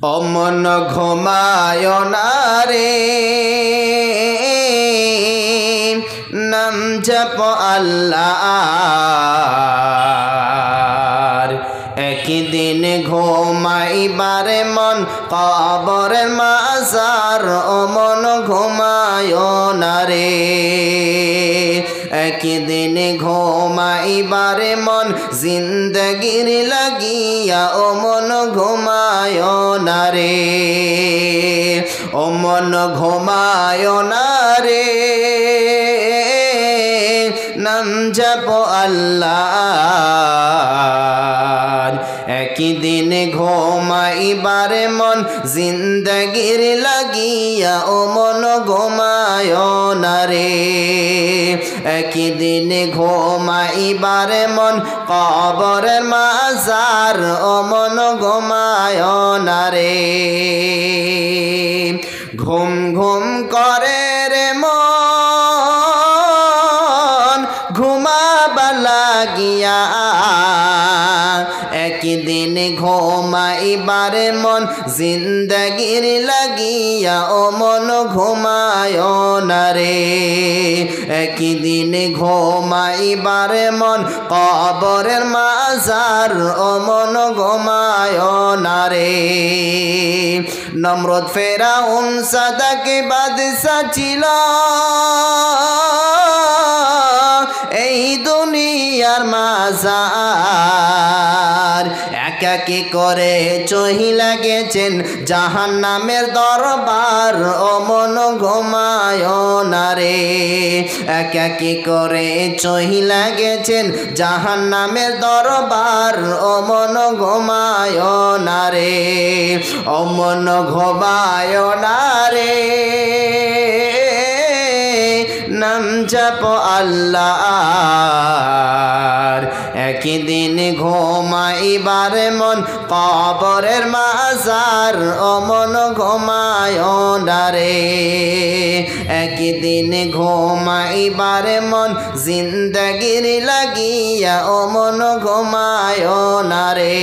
অমন ঘুমায় না রে, নাম জপ আল্লাহর। একদিন ঘুমাইবার মন কবরের মাজার, অমন ঘুমায় না রে। একদিন ঘুমাইবার মন জিন্দগির লাগিয়া, অমন ঘুমায় না রে, অমন ঘুমায় না রে, নাম জপ আল্লাহর। একদিন ঘুমাইবার মন জিন্দগির লাগিয়া, অমন ঘুমায় না রে। একদিন ঘুমাইবার মন কবরের মাজার, অমন ঘুমায় না রে। ঘুম ঘুম করে রে মন ঘুমাবা লাগিয়া, একদিন ঘুমাইবার মন জিন্দগির লাগিয়া, অমন ঘুমায় না রে। একদিন ঘুমাইবার মন কবরের মাজার, অমন ঘুমায় না রে। নমরুদ ফেরাউন সাদাকে বাদশা ছিল, এই দুনিয়ার মাজার। একাকি করে চহিলা গেছেন জাহান্নামের দরবার, অমন ঘুমায় না রে। একাকি করে চহিলা গেছেন জাহান্নামের দরবার, অমন ঘুমায় না রে, অমন ঘুমায় না রে, নাম জপ আল্লাহর। একদিন ঘুমাইবার মন কবরের মাজার, অমন ঘুমায় না রে। একদিন ঘুমাইবার মন জিন্দগির লাগিয়া, অমন ঘুমায় না রে।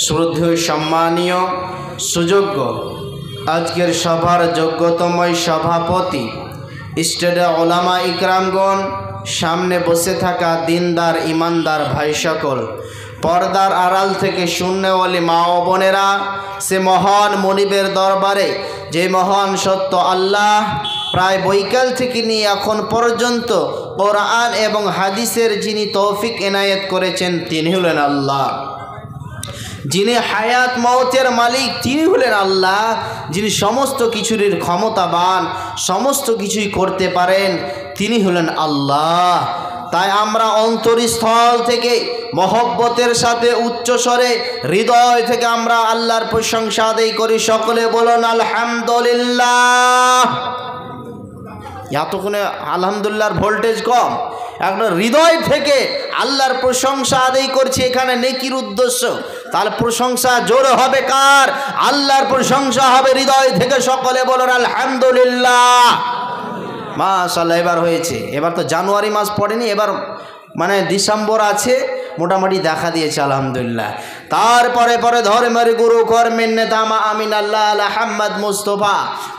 শ্রদ্ধেয় সম্মানীয় সুযোগ্য আজকের সভার যোগ্যতময় সভাপতি, স্টেডে ওলামা ইকরামগণ, সামনে বসে থাকা দিনদার ইমানদার ভাই সকল, পর্দার আড়াল থেকে শূন্যওয়ালি মা ও বোনেরা, সে মহান মনিবের দরবারে যে মহান সত্য আল্লাহ প্রায় বৈকাল থেকে নিয়ে এখন পর্যন্ত কোরআন এবং হাদিসের যিনি তৌফিক এনায়েত করেছেন, তিনি হলেন আল্লাহ। যিনি হায়াত মওতের মালিক, তিনি হলেন আল্লাহ। যিনি সমস্ত কিছুর ক্ষমতাবান, সমস্ত কিছুই করতে পারেন, তিনি হলেন আল্লাহ। তাই আমরা অন্তরস্থল থেকে মহব্বতের সাথে উচ্চস্বরে হৃদয় থেকে আমরা আল্লাহর প্রশংসা আদায় করি। সকলে বলুন আলহামদুলিল্লাহ। এতক্ষণে আলহামদুলিল্লাহর ভোল্টেজ কম, একটা হৃদয় থেকে আল্লাহর প্রশংসা আদায় করছি, এখানে নেকির উদ্দেশ্য। তাহলে প্রশংসা জোরে হবে কার? আল্লাহর প্রশংসা হবে হৃদয় থেকে। সকলে বলুন আলহামদুলিল্লাহ। মাশাআল্লাহ, এবার হয়েছে। এবার তো জানুয়ারি মাস পড়েনি, এবার মানে ডিসেম্বর আছে, মোটামুটি দেখা দিয়েছে আলহামদুলিল্লাহ। তারপরে পরে ধর্মের গুরু কর্মের নেতা মা আমিন আল্লাহ আহমদ মুস্তফা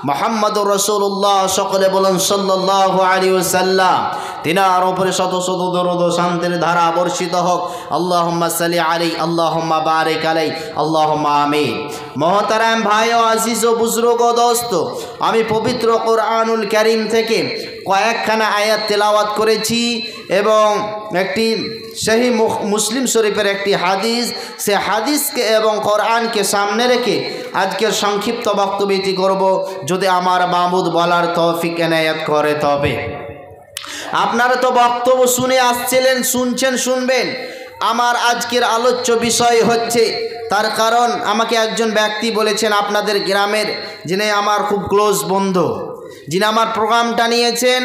মোহাম্মদুর রাসূলুল্লাহ, সকলে বলুন সাল্লাল্লাহু আলাইহি ওয়াসাল্লাম। তিনার উপরে শত শত দরুদ ও শান্তির ধারা বর্ষিত হোক। আল্লাহুম্মা সাল্লি আলাইহি, আল্লাহুম্মা বারিক আলাইহি, আল্লাহুম্মা আমিন। মহতারাম ভাই ও আজিজ ও বুজুর্গ ও দোস্ত, আমি পবিত্র কোরআনুল কারীম থেকে কয়েকখানা আয়াত তেলাওয়াত করেছি এবং একটি সহিহ মুসলিম শরীফের একটি হাদিস, সে হাদিসকে এবং কোরআনকে সামনে রেখে আজকের সংক্ষিপ্ত বক্তব্যটি করব, যদি আমার মাবুদ বলার তৌফিক এনায়েত করে। তবে আপনারা তো বক্তব্য শুনে আসছিলেন, শুনছেন, শুনবেন। আমার আজকের আলোচ্য বিষয় হচ্ছে, তার কারণ আমাকে একজন ব্যক্তি বলেছেন আপনাদের গ্রামের, যিনি আমার খুব ক্লোজ বন্ধু, যিনি আমার প্রোগ্রামটা নিয়েছেন,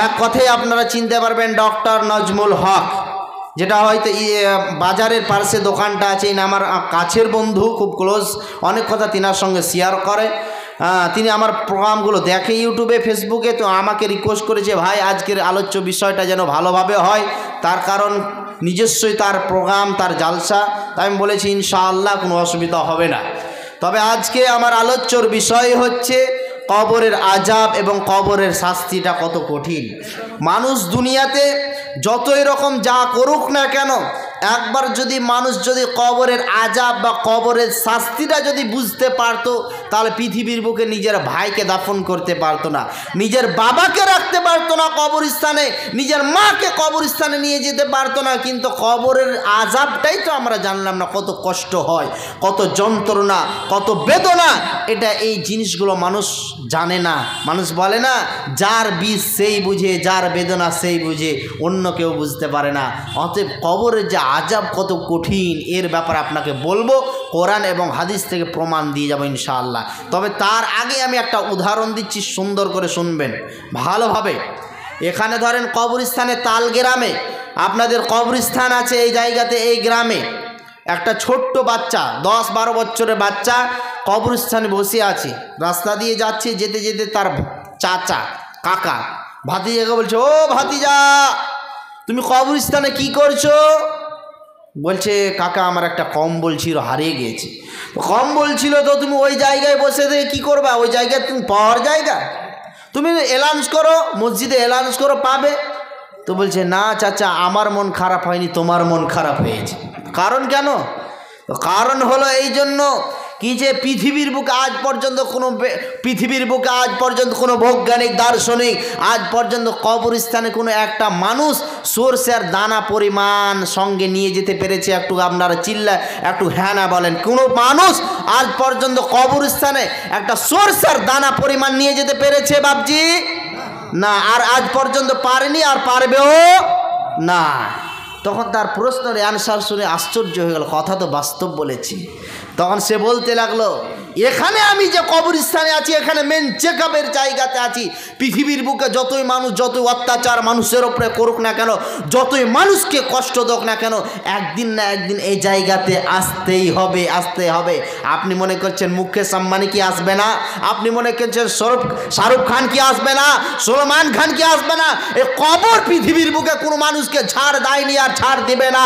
এক কথায় আপনারা চিনতে পারবেন ডক্টর নজমুল হক, যেটা হয়তো বাজারের পাশে দোকানটা আছে। ইনি আমার কাছের বন্ধু, খুব ক্লোজ, অনেক কথা তিনার সঙ্গে শেয়ার করে। তিনি আমার প্রোগ্রামগুলো দেখে ইউটিউবে, ফেসবুকে। তো আমাকে রিকোয়েস্ট করেছে, ভাই আজকের আলোচ্য বিষয়টা যেন ভালোভাবে হয়। তার কারণ নিজস্বই তার প্রোগ্রাম, তার জালসা। তাই আমি বলেছি ইনশাআল্লাহ কোনো অসুবিধা হবে না। তবে আজকে আমার আলোচ্যর বিষয় হচ্ছে কবরের আযাব এবং কবরের শাস্তিটা কত কঠিন। মানুষ দুনিয়াতে যতই রকম যা করুক না কেন, একবার যদি মানুষ যদি কবরের আযাব বা কবরের শাস্তিটা যদি বুঝতে পারতো, তাহলে পৃথিবীর বুকে নিজের ভাইকে দাফন করতে পারতো না, নিজের বাবাকে রাখতে পারতো না কবরস্থানে, নিজের মাকে কবরস্থানে নিয়ে যেতে পারতো না। কিন্তু কবরের আযাবটাই তো আমরা জানলাম না, কত কষ্ট হয়, কত যন্ত্রণা, কত বেদনা। এটা এই জিনিসগুলো মানুষ জানে না। মানুষ বলে না, যার বিষ সেই বুঝে, যার বেদনা সেই বুঝে, অন্য কেউ বুঝতে পারে না। অতএব কবরের যে আযাব কত কঠিন, এর ব্যাপারে আপনাকে বলবো, কোরআন এবং হাদিস থেকে প্রমাণ দিয়ে যাব ইনশাআল্লাহ। তবে তার আগে আমি একটা উদাহরণ দিচ্ছি, সুন্দর করে শুনবেন ভালোভাবে। এখানে ধরেন কবরস্থানে তাল গ্রামে, আপনাদের কবরস্থান আছে এই জায়গাতে, এই গ্রামে একটা ছোট্ট বাচ্চা, 10-12 বছরের বাচ্চা কবরস্থানে বসে আছে। রাস্তা দিয়ে যাচ্ছে, যেতে যেতে তার চাচা, কাকা, ভাতিজাকে বলছে, ও ভাতিজা তুমি কবরস্থানে কি করছো? বলছে, কাকা আমার একটা কম্বল ছিল, হারিয়ে গিয়েছে। কম্বল ছিল তো তুমি ওই জায়গায় বসে থেকে কী করবা? ওই জায়গায় তুমি পাওয়ার জায়গা, তুমি অ্যালাউন্স করো, মসজিদে অ্যালাউন্স করো, পাবে। তো বলছে, না চাচা আমার মন খারাপ হয়নি, তোমার মন খারাপ হয়েছে। কারণ কেন? কারণ হলো এই জন্য কি যে পৃথিবীর বুকে আজ পর্যন্ত কোনো বৈজ্ঞানিক দার্শনিক আজ পর্যন্ত কবরস্থানে কোনো একটা মানুষ সরষের দানা পরিমাণ সঙ্গে নিয়ে যেতে পেরেছে? একটু আপনারা একটু হ্যাঁ না বলেন। কোনো মানুষ আজ পর্যন্ত কবরস্থানে একটা সরষের দানা পরিমাণ নিয়ে যেতে পেরেছে বাপজি? না, আর আজ পর্যন্ত পারেনি, আর পারবেও না। তখন তার প্রশ্নের অ্যান্সার শুনে আশ্চর্য হয়ে গেল, কথা তো বাস্তব বলেছি। তখন সে বলতে লাগলো, এখানে আমি যে কবরস্থানে আছি, এখানে মেন চেকআপের জায়গাতে আছি। পৃথিবীর বুকে যতই মানুষ, যতই অত্যাচার মানুষের ওপরে করুক না কেন, যতই মানুষকে কষ্ট দেখ না কেন, একদিন না একদিন এই জায়গাতে আসতেই হবে, আসতে হবে। আপনি মনে করছেন মুকেশ আম্বানি কি আসবে না? আপনি মনে করছেন শাহরুখ খান কি আসবে না? সলমান খান কি আসবে না? এই কবর পৃথিবীর বুকে কোনো মানুষকে ছাড় দেয়নি, আর ছাড় দিবে না।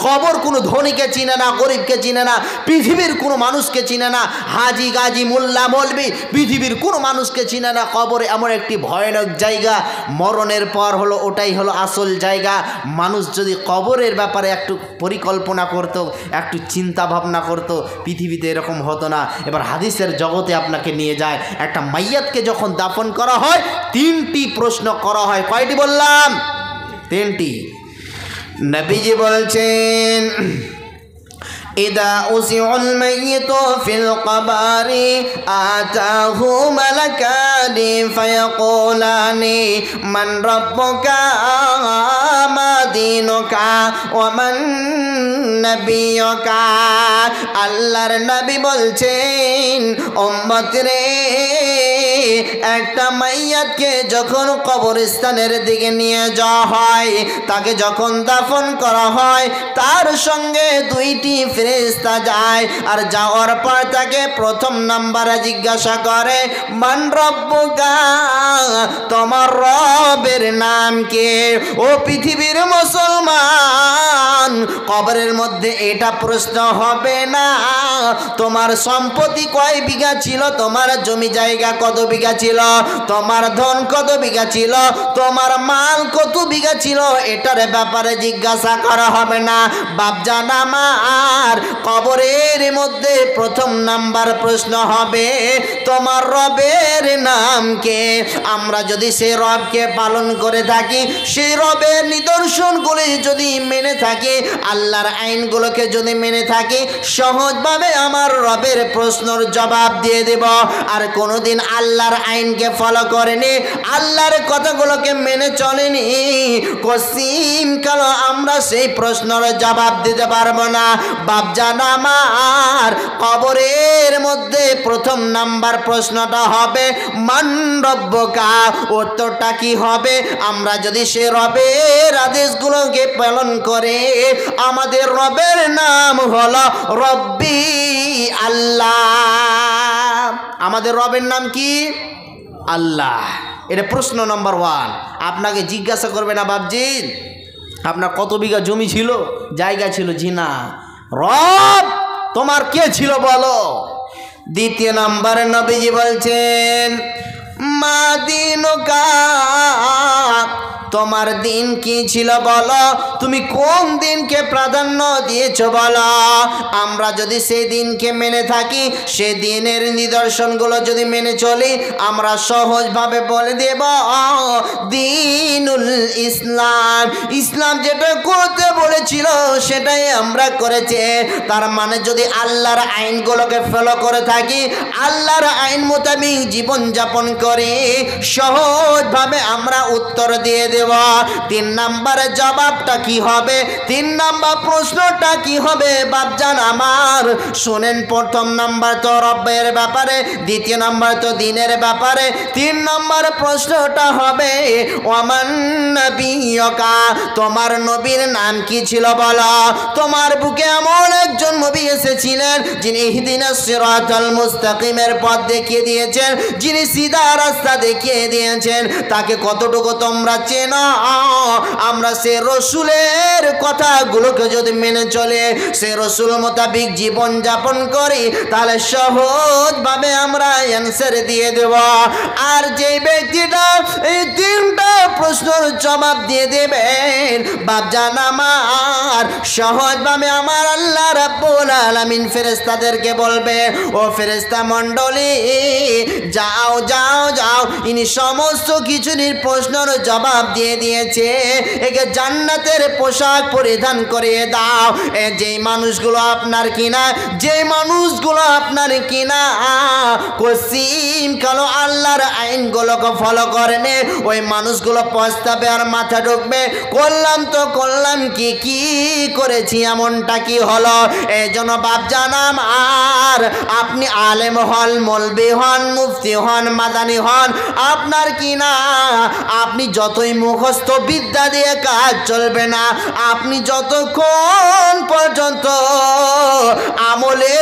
কবর কোনো ধনীকে চিনে না, গরিবকে চিনে না, পৃথিবীর কোনো মানুষকে চিনে না। হাজি গাজী মোল্লা মৌলবি পৃথিবীর কোনো মানুষকে চিনে না। কবর এমন একটি ভয়ানক জায়গা, মরণের পর হলো ওটাই হলো আসল জায়গা। মানুষ যদি কবরের ব্যাপারে একটু পরিকল্পনা করত, একটু চিন্তা ভাবনা করত, পৃথিবীতে এরকম হতো না। এবার হাদিসের জগতে আপনাকে নিয়ে যায়। একটা মাইয়াতকে যখন দাফন করা হয়, 3টি প্রশ্ন করা হয়। কয়টি বললাম? 3টি। নবীজি বলছেন, إذا أُسِعَ الميت في القبر آتاه ملكان فيقولان من ربك ما دينك ومن نبيك। আল্লাহর নবী বলছেন, উম্মত রে, একটা মাইয়াতকে যখন কবরস্থানের দিকে নিয়ে যাওয়া হয়, তাকে যখন দাফন করা হয়, তার সঙ্গে 2টি ফেরেশতা যায়। আর যাওয়ার পর তাকে প্রথম নাম্বারে জিজ্ঞাসা করে, মান রব্বুকা, তোমার রবের নাম কে? ও পৃথিবীর মুসলমান, কবরের মধ্যে এটা প্রশ্ন হবে না তোমার সম্পত্তি কয় বিঘা ছিল, তোমার জমি জায়গা কত বিঘা ছিল, তোমার ধন কত বিঘা ছিল, তোমার মাল কত বিঘা ছিল, এটার ব্যাপারে জিজ্ঞাসা করা হবে না। বাপজান আমার, কবরের মধ্যে প্রথম নাম্বার প্রশ্ন হবে, তোমার রবের নাম কে? আমরা যদি সেই রবকে পালন করে থাকি, সেই রবের নিদর্শনগুলি যদি মেনে থাকি, আল্লাহর আইনগুলোকে যদি মেনে থাকি, সহজভাবে আমার রবের প্রশ্নের জবাব দিয়ে দেব। আর কোনোদিন আল্লাহর আইনকে ফলো করেনি, আল্লাহর কথাগুলোকে মেনে চলেনি, কসিম কাল আমরা সেই প্রশ্নের জবাব দিতে পারবো না। বাপজান আমার, কবরের মধ্যে প্রথম নাম্বার প্রশ্নটা হবে মান রব্বুকা। উত্তরটা কি হবে? আমরা যদি সে রবের আদেশগুলোকে পালন করে, আমাদের রবের নাম হলো রব্বি আল্লাহ। আমাদের রবের নাম কি? আল্লাহ। এটা প্রশ্ন নাম্বার 1। আপনাকে জিজ্ঞাসা করবে না, বাপজি আপনার কত বিঘা জমি ছিল, জায়গা ছিল? জি না। রব তোমার কে ছিল বলো। দ্বিতীয় নম্বরে নবীজি বলছেন মা দিনুকা, তোমার দিন কি ছিল বলো, তুমি কোন দিনকে প্রাধান্য দিয়েছো বলো। আমরা যদি সেই দিনকে মেনে থাকি, সে দিনের নিদর্শনগুলো যদি মেনে চলি, আমরা সহজভাবে বলে দেব দিনুল ইসলাম। ইসলাম যেটা করতে বলেছিল সেটাই আমরা করেছি। তার মানে যদি আল্লাহর আইনগুলোকে ফলো করে থাকি, আল্লাহর আইন মোতাবেক জীবনযাপন করি, সহজভাবে আমরা উত্তর দিয়ে দেব। 3 নম্বরে জবাবটা কি হবে, 3 নম্বর প্রশ্নটা কি হবে বাপজান আমার শুনেন। প্রথম নম্বর তো রব্বের ব্যাপারে, দ্বিতীয় নম্বর তো দিনের ব্যাপারে, 3 নম্বর প্রশ্নটা হবে ওয়ামান নবিয়্যুকা, তোমার নবীর নাম কি ছিল বলো। তোমার বুকে এমন একজন নবী এসেছিলেন যিনি ইহদিনাস সিরাতাল মুস্তাকিমের পথ দেখিয়ে দিয়েছেন, যিনি সিধা রাস্তা দেখিয়ে দিয়েছেন। তাকে কতটুকু তোমরা চেনো? আমরা সে রসুলের কথাগুলোকে যদি মেনে চলে, সে রসুল মোতাবিক জীবন যাপন করি, তাহলে সহজভাবে আমরা অ্যান্সার দিয়ে দেব। আর যে ব্যক্তিটা এই 3টা প্রশ্নের জবাব দিয়ে দেবেন বাপজান আমার, সহজভাবে আমার আল্লাহ রাব্বুল আলামিন ফেরেশতাদেরকে বলবে ও ফেরেশতা মণ্ডলী যাও যাও যাও, ইনি সমস্ত কিছুর প্রশ্নের জবাব দিয়ে দিয়েছে, একে জান্নাতের পোশাক পরিধান করিয়ে দাও। যেই মানুষগুলো আপনার কিনা, যেই মানুষগুলো আপনার কিনা কসিম কালো আল্লাহর আইনগুলোকে ফলো করেনি, ওই মানুষগুলো পস্তাবে আর মাথা ঢুকবে, করলাম তো করলাম কি, কি করেছি, এমনটা কি হলো। এই জন্য বাপজান আমার, আপনি আলেম হন, মৌলবি হন, মুফতি হন, মাদানি হন, আপনার কিনা আপনি যতই মুখস্থ বিদ্যা দিয়ে কাজ চলবে না, আপনি যতক্ষণ পর্যন্ত আমলে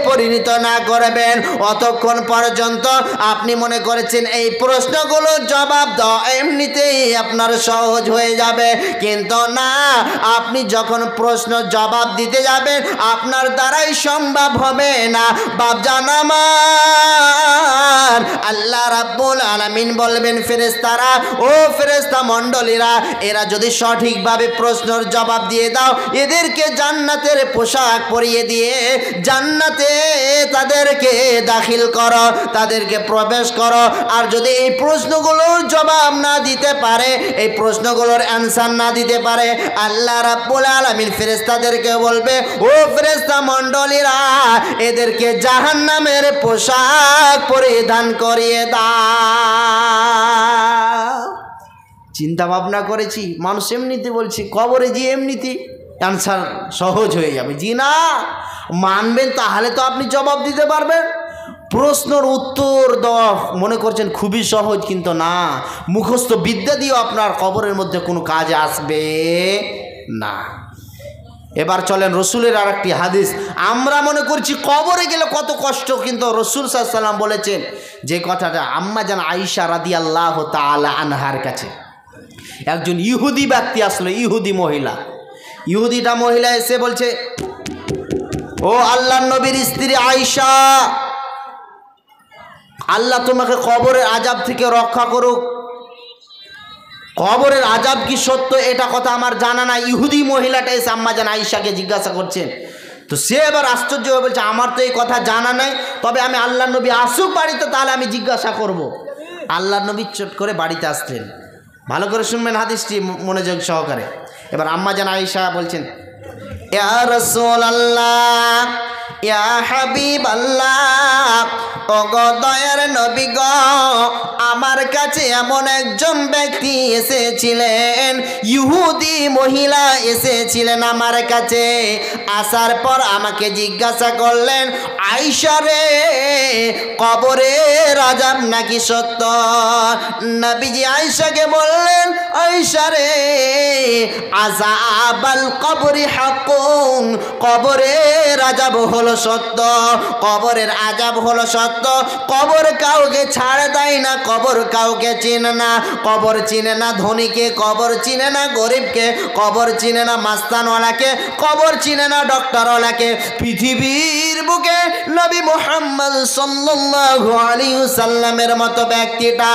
পরিণত না করবেন, অতক্ষণ পর্যন্ত আপনি মনে করেছেন এই প্রশ্নগুলোর জবাব দাও এমনিতেই আপনার সহজ হয়ে যাবে। কিন্তু না, আপনি যখন প্রশ্ন জবাব দিতে যাবেন আপনার দ্বারাই সম্ভব হবে না। বাপজান আমার আল্লাহ রাব্বুল আলামিন বলবেন ফেরেশতারা, ও ফেরেশতা মণ্ডলীরা, এরা যদি সঠিকভাবে প্রশ্নের জবাব দিয়ে দাও, এদেরকে জান্নাতের পোশাক পরিয়ে দিয়ে জান্নাতে তাদেরকে দাখিল করো, তাদেরকে প্রবেশ করো। আর যদি এই প্রশ্নগুলোর জবাব না দিতে পারে, এই প্রশ্নগুলোর অ্যান্সার না দিতে পারে, আল্লাহ রাব্বুল আলামিন ফেরেশতাদেরকে বলবে ও ফেরেশতা মণ্ডলীরা, এদেরকে জাহান্নামের পোশাক পরিধান করিয়ে দাও। চিন্তা ভাবনা করেছি, মানুষ এমনিতে বলছি, কবরে গিয়ে এমনিতে অ্যান্সার সহজ হয়ে যাবে। জি না, মানবেন তাহলে তো আপনি জবাব দিতে পারবেন। প্রশ্নের উত্তর দেওয়া মনে করছেন খুবই সহজ, কিন্তু না, মুখস্থ বিদ্যা দিয়েও আপনার কবরের মধ্যে কোনো কাজে আসবে না। এবার চলেন রসুলের আর একটি হাদিস। আমরা মনে করছি কবরে গেলে কত কষ্ট, কিন্তু রসুল সাল্লাল্লাহু আলাইহি ওয়াসাল্লাম বলেছেন যে কথাটা, আম্মা জান আয়েশা রাদিয়াল্লাহু তাআলা আনহার কাছে একজন ইহুদি ব্যক্তি আসলো, ইহুদি মহিলা। ইহুদিটা মহিলা এসে বলছে, ও আল্লাহর নবীর স্ত্রী আয়েশা, আল্লাহ তোমাকে কবরের আযাব থেকে রক্ষা করুক। কবরের আযাব কি সত্য এটা কথা আমার জানা নাই। ইহুদি মহিলাটা এসে আম্মা জান আয়েশাকে জিজ্ঞাসা করছেন। তো সে এবার আশ্চর্য হয়ে বলছে, আমার তো এই কথা জানা নাই, তবে আমি আল্লাহর নবী আসুক বাড়িতে, তাহলে আমি জিজ্ঞাসা করব। আল্লাহর নবী চট করে বাড়িতে আসলেন। ভালো করে শুনবেন হাদিসটি মনোযোগ সহকারে। এবার আম্মা জান আয়েশা বলছেন, ইয়া রাসূলুল্লাহ, ইয়া হাবিবাল্লাহ, ওগো দয়ার নবী গো, আমার কাছে এমন একজন ব্যক্তি এসেছিলেন, ইহুদি মহিলা এসেছিলেন আমার কাছে। আসার পর আমাকে জিজ্ঞাসা করলেন, আয়েশা রে, কবরের আযাব নাকি সত্য? নবীজি আয়েশাকে বললেন, আয়েশা রে, আযাবাল কবরি হাকুন, কবরের আযাব হলো সত্য, কবরের আযাব হলো সত্য। কবর কাউকে ছাড় দেয় না, কবর কাউকে চিনে না। কবর চিনে না ধনীকে, কবর চিনে না গরিবকে, কবর চিনে না মাস্তানওয়ালাকে, কবর চিনে না ডক্টরওয়ালাকে। পৃথিবীর বুকে নবী মুহাম্মদ সাল্লাল্লাহু আলাইহি ওয়াসাল্লামের মতো ব্যক্তিটা,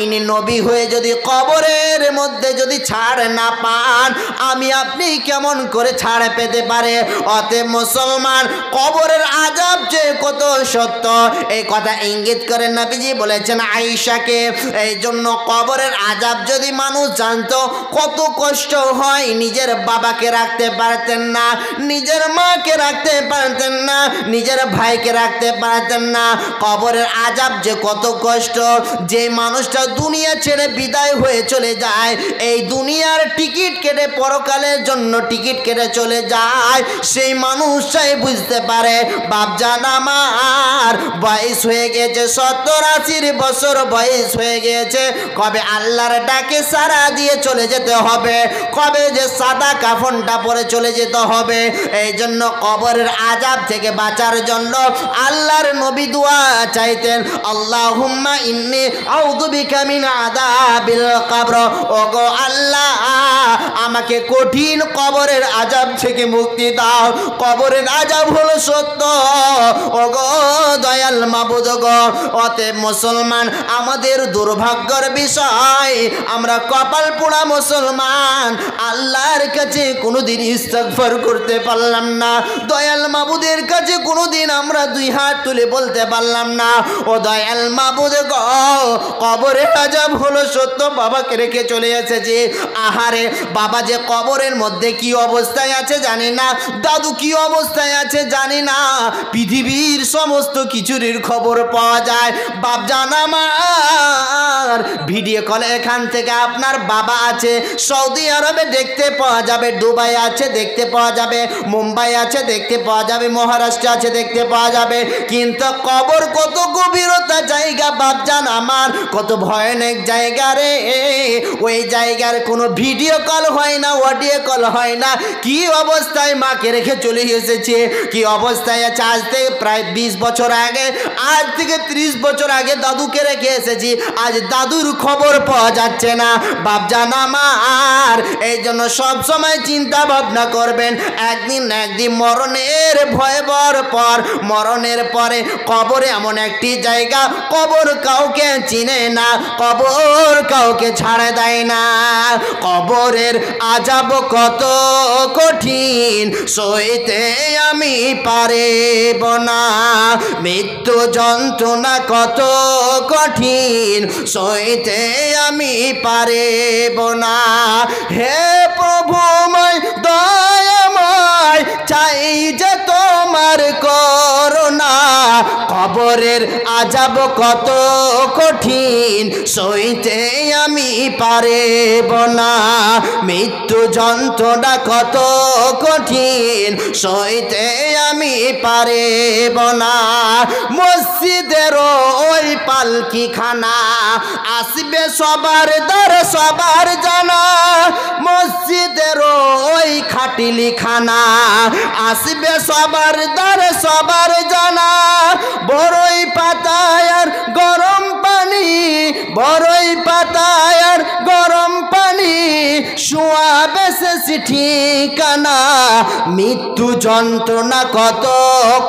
ইনি নবী হয়ে যদি কবরের মধ্যে যদি ছাড় না পান, আমি আপনি কেমন করে ছাড় পেতে পারে? অতএব মুসলমান, কবরের আযাব যে কত সত্য এই কথা ইঙ্গিত করে নবীজি বলেছেন আয়েশাকে। এই জন্য কবরের আযাব যদি মানুষ জানতো কত কষ্ট হয়, নিজের বাবাকে রাখতে পারতেন না, নিজের মাকে রাখতে পারতেন না, নিজের ভাইকে রাখতে পারতেন না। কবরের আযাব যে কত কষ্ট। যে মানুষটা দুনিয়া ছেড়ে বিদায় হয়ে চলে যায়, এই দুনিয়ার টিকিট কেটে পরকালের জন্য টিকিট কেটে চলে যায়, সেই মানুষটাই বুঝতে পারে বাপজান আমার বয়স হয়ে গেছে 70-80 বছর বয়স হয়ে গিয়েছে, কবে আল্লাহর ডাকে সাড়া দিয়ে চলে যেতে হবে, কবে যে সাদা কাফনটা পরে চলে যেতে হবে। এই জন্য কবরের আযাব থেকে বাঁচার জন্য আল্লাহর নবী দোয়া চাইতেন, আল্লাহুম্মা ইন্নী আউযু বিকা মিন আযাবিল কবর। ওগো আল্লাহ, আমাকে কঠিন কবরের আযাব থেকে মুক্তি দাও। কবরের আযাব হলো সত্য। ওগো দয়াল মাবুদ গো। অতএব মুসলমান, আমাদের দুর্ভাগ্যের বিষয়, আমরা কপাল পোড়া মুসলমান, আল্লাহর কাছে কোনোদিন ইস্তিগফার করতে পারলাম না। দয়াল মাবুদের কাছে কোনোদিন আমরা দুই হাত তুলে বলতে পারলাম না, ও দয়াল মাবুদ গো, কবরের আযাব হলো সত্য, বাবাকে রেখে চলে এসেছি। আহারে, বাবা যে কবরের মধ্যে কি অবস্থায় আছে জানি না, দাদু কি অবস্থায় আছে জানি না, পৃথিবীর সমস্ত কিছুর খবর পাওয়া যায়। বাপজান আমার, ভিডিও কলে এখান থেকে আপনার বাবা আছে সৌদি আরবে দেখতে পাওয়া যাবে, দুবাই আছে দেখতে পাওয়া যাবে, মুম্বাই আছে দেখতে পাওয়া যাবে, মহারাষ্ট্র আছে দেখতে পাওয়া যাবে। কিন্তু কবর কত গভীরতা জায়গা বাপজান আমার, কত ভয়ানক জায়গা রে। ওই জায়গার কোনো ভিডিও কল হয় না, অডিও কল হয় না। কি অবস্থায় মাকে রেখে চলে এসেছে, কি অবস্থায় আছে। আজ থেকে প্রায় 20 বছর আগে, আজ থেকে 30 বছর আগে দাদুকে রেখে এসেছি, আজ দাদুর খবর পাওয়া যাচ্ছে না বাপজান আমার। এই জন্য সব সময় চিন্তা ভাবনা করবেন, একদিন না একদিন মরণের ভয়বর পর, মরণের পরে কবরে এমন একটি জায়গা, কবর কাউকে চিনে না, কবর কাউকে ছাড়ে দেয় না। কবরের আযাব কত কঠিন, সইতে আমি পারিব না। মৃত্যু যন্ত্রণা কত কঠিন, সইতে আমি পারিব না। হে প্রভুময় দয়াময়, চাই যে তোমার করুণা। কবরের আযাব কত কঠিন, সইতে আমি পারিব না। মৃত্যু যন্ত্রণা কত কঠিন, সইতে আমি পারিব না। মসজিদের ওই পালকি খানা, আসবে সবার দ্বার সবার জানা। মসজিদের ওই খাটিলি খানা, আসবে সবার দ্বার সবার জানা। বড়ই পাতায় আর গরম পানি, বড়ই পাতায় আর গরম পানি, শোয়াবে শেষ ঠিকানা। মৃত্যু যন্ত্রণা কত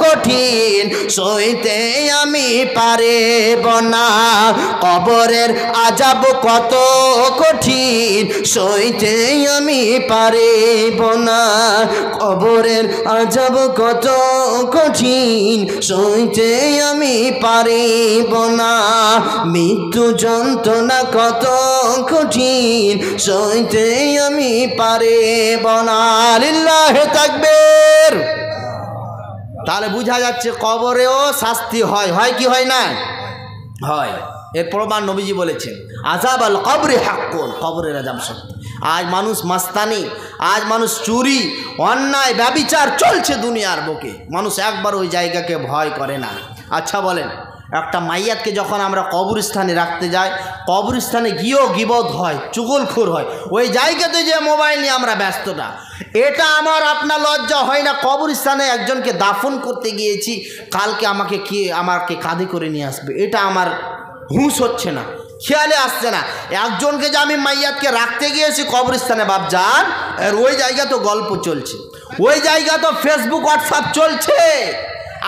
কঠিন, সইতে আমি পারিব না। কবরের আযাব কত কঠিন, সইতে আমি পারিব না। কবরের আযাব কত কঠিন, সইতে আমি পারিব না। মৃত্যু যন্ত্রণা কত কঠিন, সইতে আমি পারিব না। লিল্লাহে তাকবীর। তাহলে বোঝা যাচ্ছে কবরেও শাস্তি হয়, হয় কি হয় না? হয়। এর প্রমাণ নবীজি বলেছেন, আযাব আল কবরে হাক্কুন, কবরের আযাব সত্য। আজ মানুষ মাস্তানি, আজ মানুষ চুরি, অন্যায়, ব্যভিচার চলছে দুনিয়ার বুকে, মানুষ একবার ওই জায়গাকে ভয় করে না। আচ্ছা বলেন, একটা মাইয়াতকে যখন আমরা কবরস্থানে রাখতে যাই, কবরস্থানে গিয়েও গিবত হয়, চুগলখোর হয়, ওই জায়গাতে যে মোবাইল নিয়ে আমরা ব্যস্তটা, এটা আমার আপনার লজ্জা হয় না? কবরস্থানে একজনকে দাফন করতে গিয়েছি, কালকে আমাকে কাঁধে করে নিয়ে আসবে, এটা আমার হুঁশ হচ্ছে না, খেয়ালে আসছে না। একজনকে যে আমি মাইয়াতকে রাখতে গিয়েছি কবরস্থানে বাপজান, আর ওই জায়গা তো গল্প চলছে, ওই জায়গা তো ফেসবুক হোয়াটসঅ্যাপ চলছে।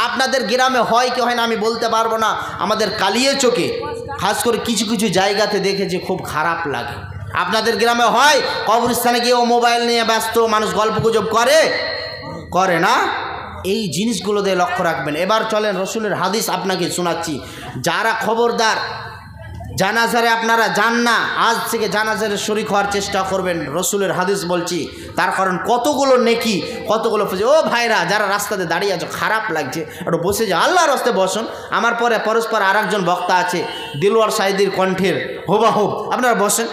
আপনাদের গ্রামে হয় কি হয় না আমি বলতে পারবো না, আমাদের কালিয়ে চোখে খাস করে কিছু কিছু জায়গাতে দেখেছি, খুব খারাপ লাগে। আপনাদের গ্রামে হয় কবরস্থানে গিয়ে ও মোবাইল নিয়ে ব্যস্ত, মানুষ গল্পগুজব করে না? এই জিনিসগুলো দিয়ে লক্ষ্য রাখবেন। এবার চলেন রসুলের হাদিস আপনাকে শোনাচ্ছি। যারা খবরদার জানাজারে আপনারা যান না, আজ থেকে জানাজারে শরীক হওয়ার চেষ্টা করবেন। রসুলের হাদিস বলছি, তার কারণ কতগুলো নেকি, কতগুলো ফুজে। ও ভাইরা যারা রাস্তাতে দাঁড়িয়ে আছো, খারাপ লাগছে, একটু বসে যাও, আল্লাহর রাস্তে বসুন। আমার পরে পরস্পর আর একজন বক্তা আছে দিলওয়ার সাইদির কণ্ঠের হুবাহুব, আপনারা বসেন।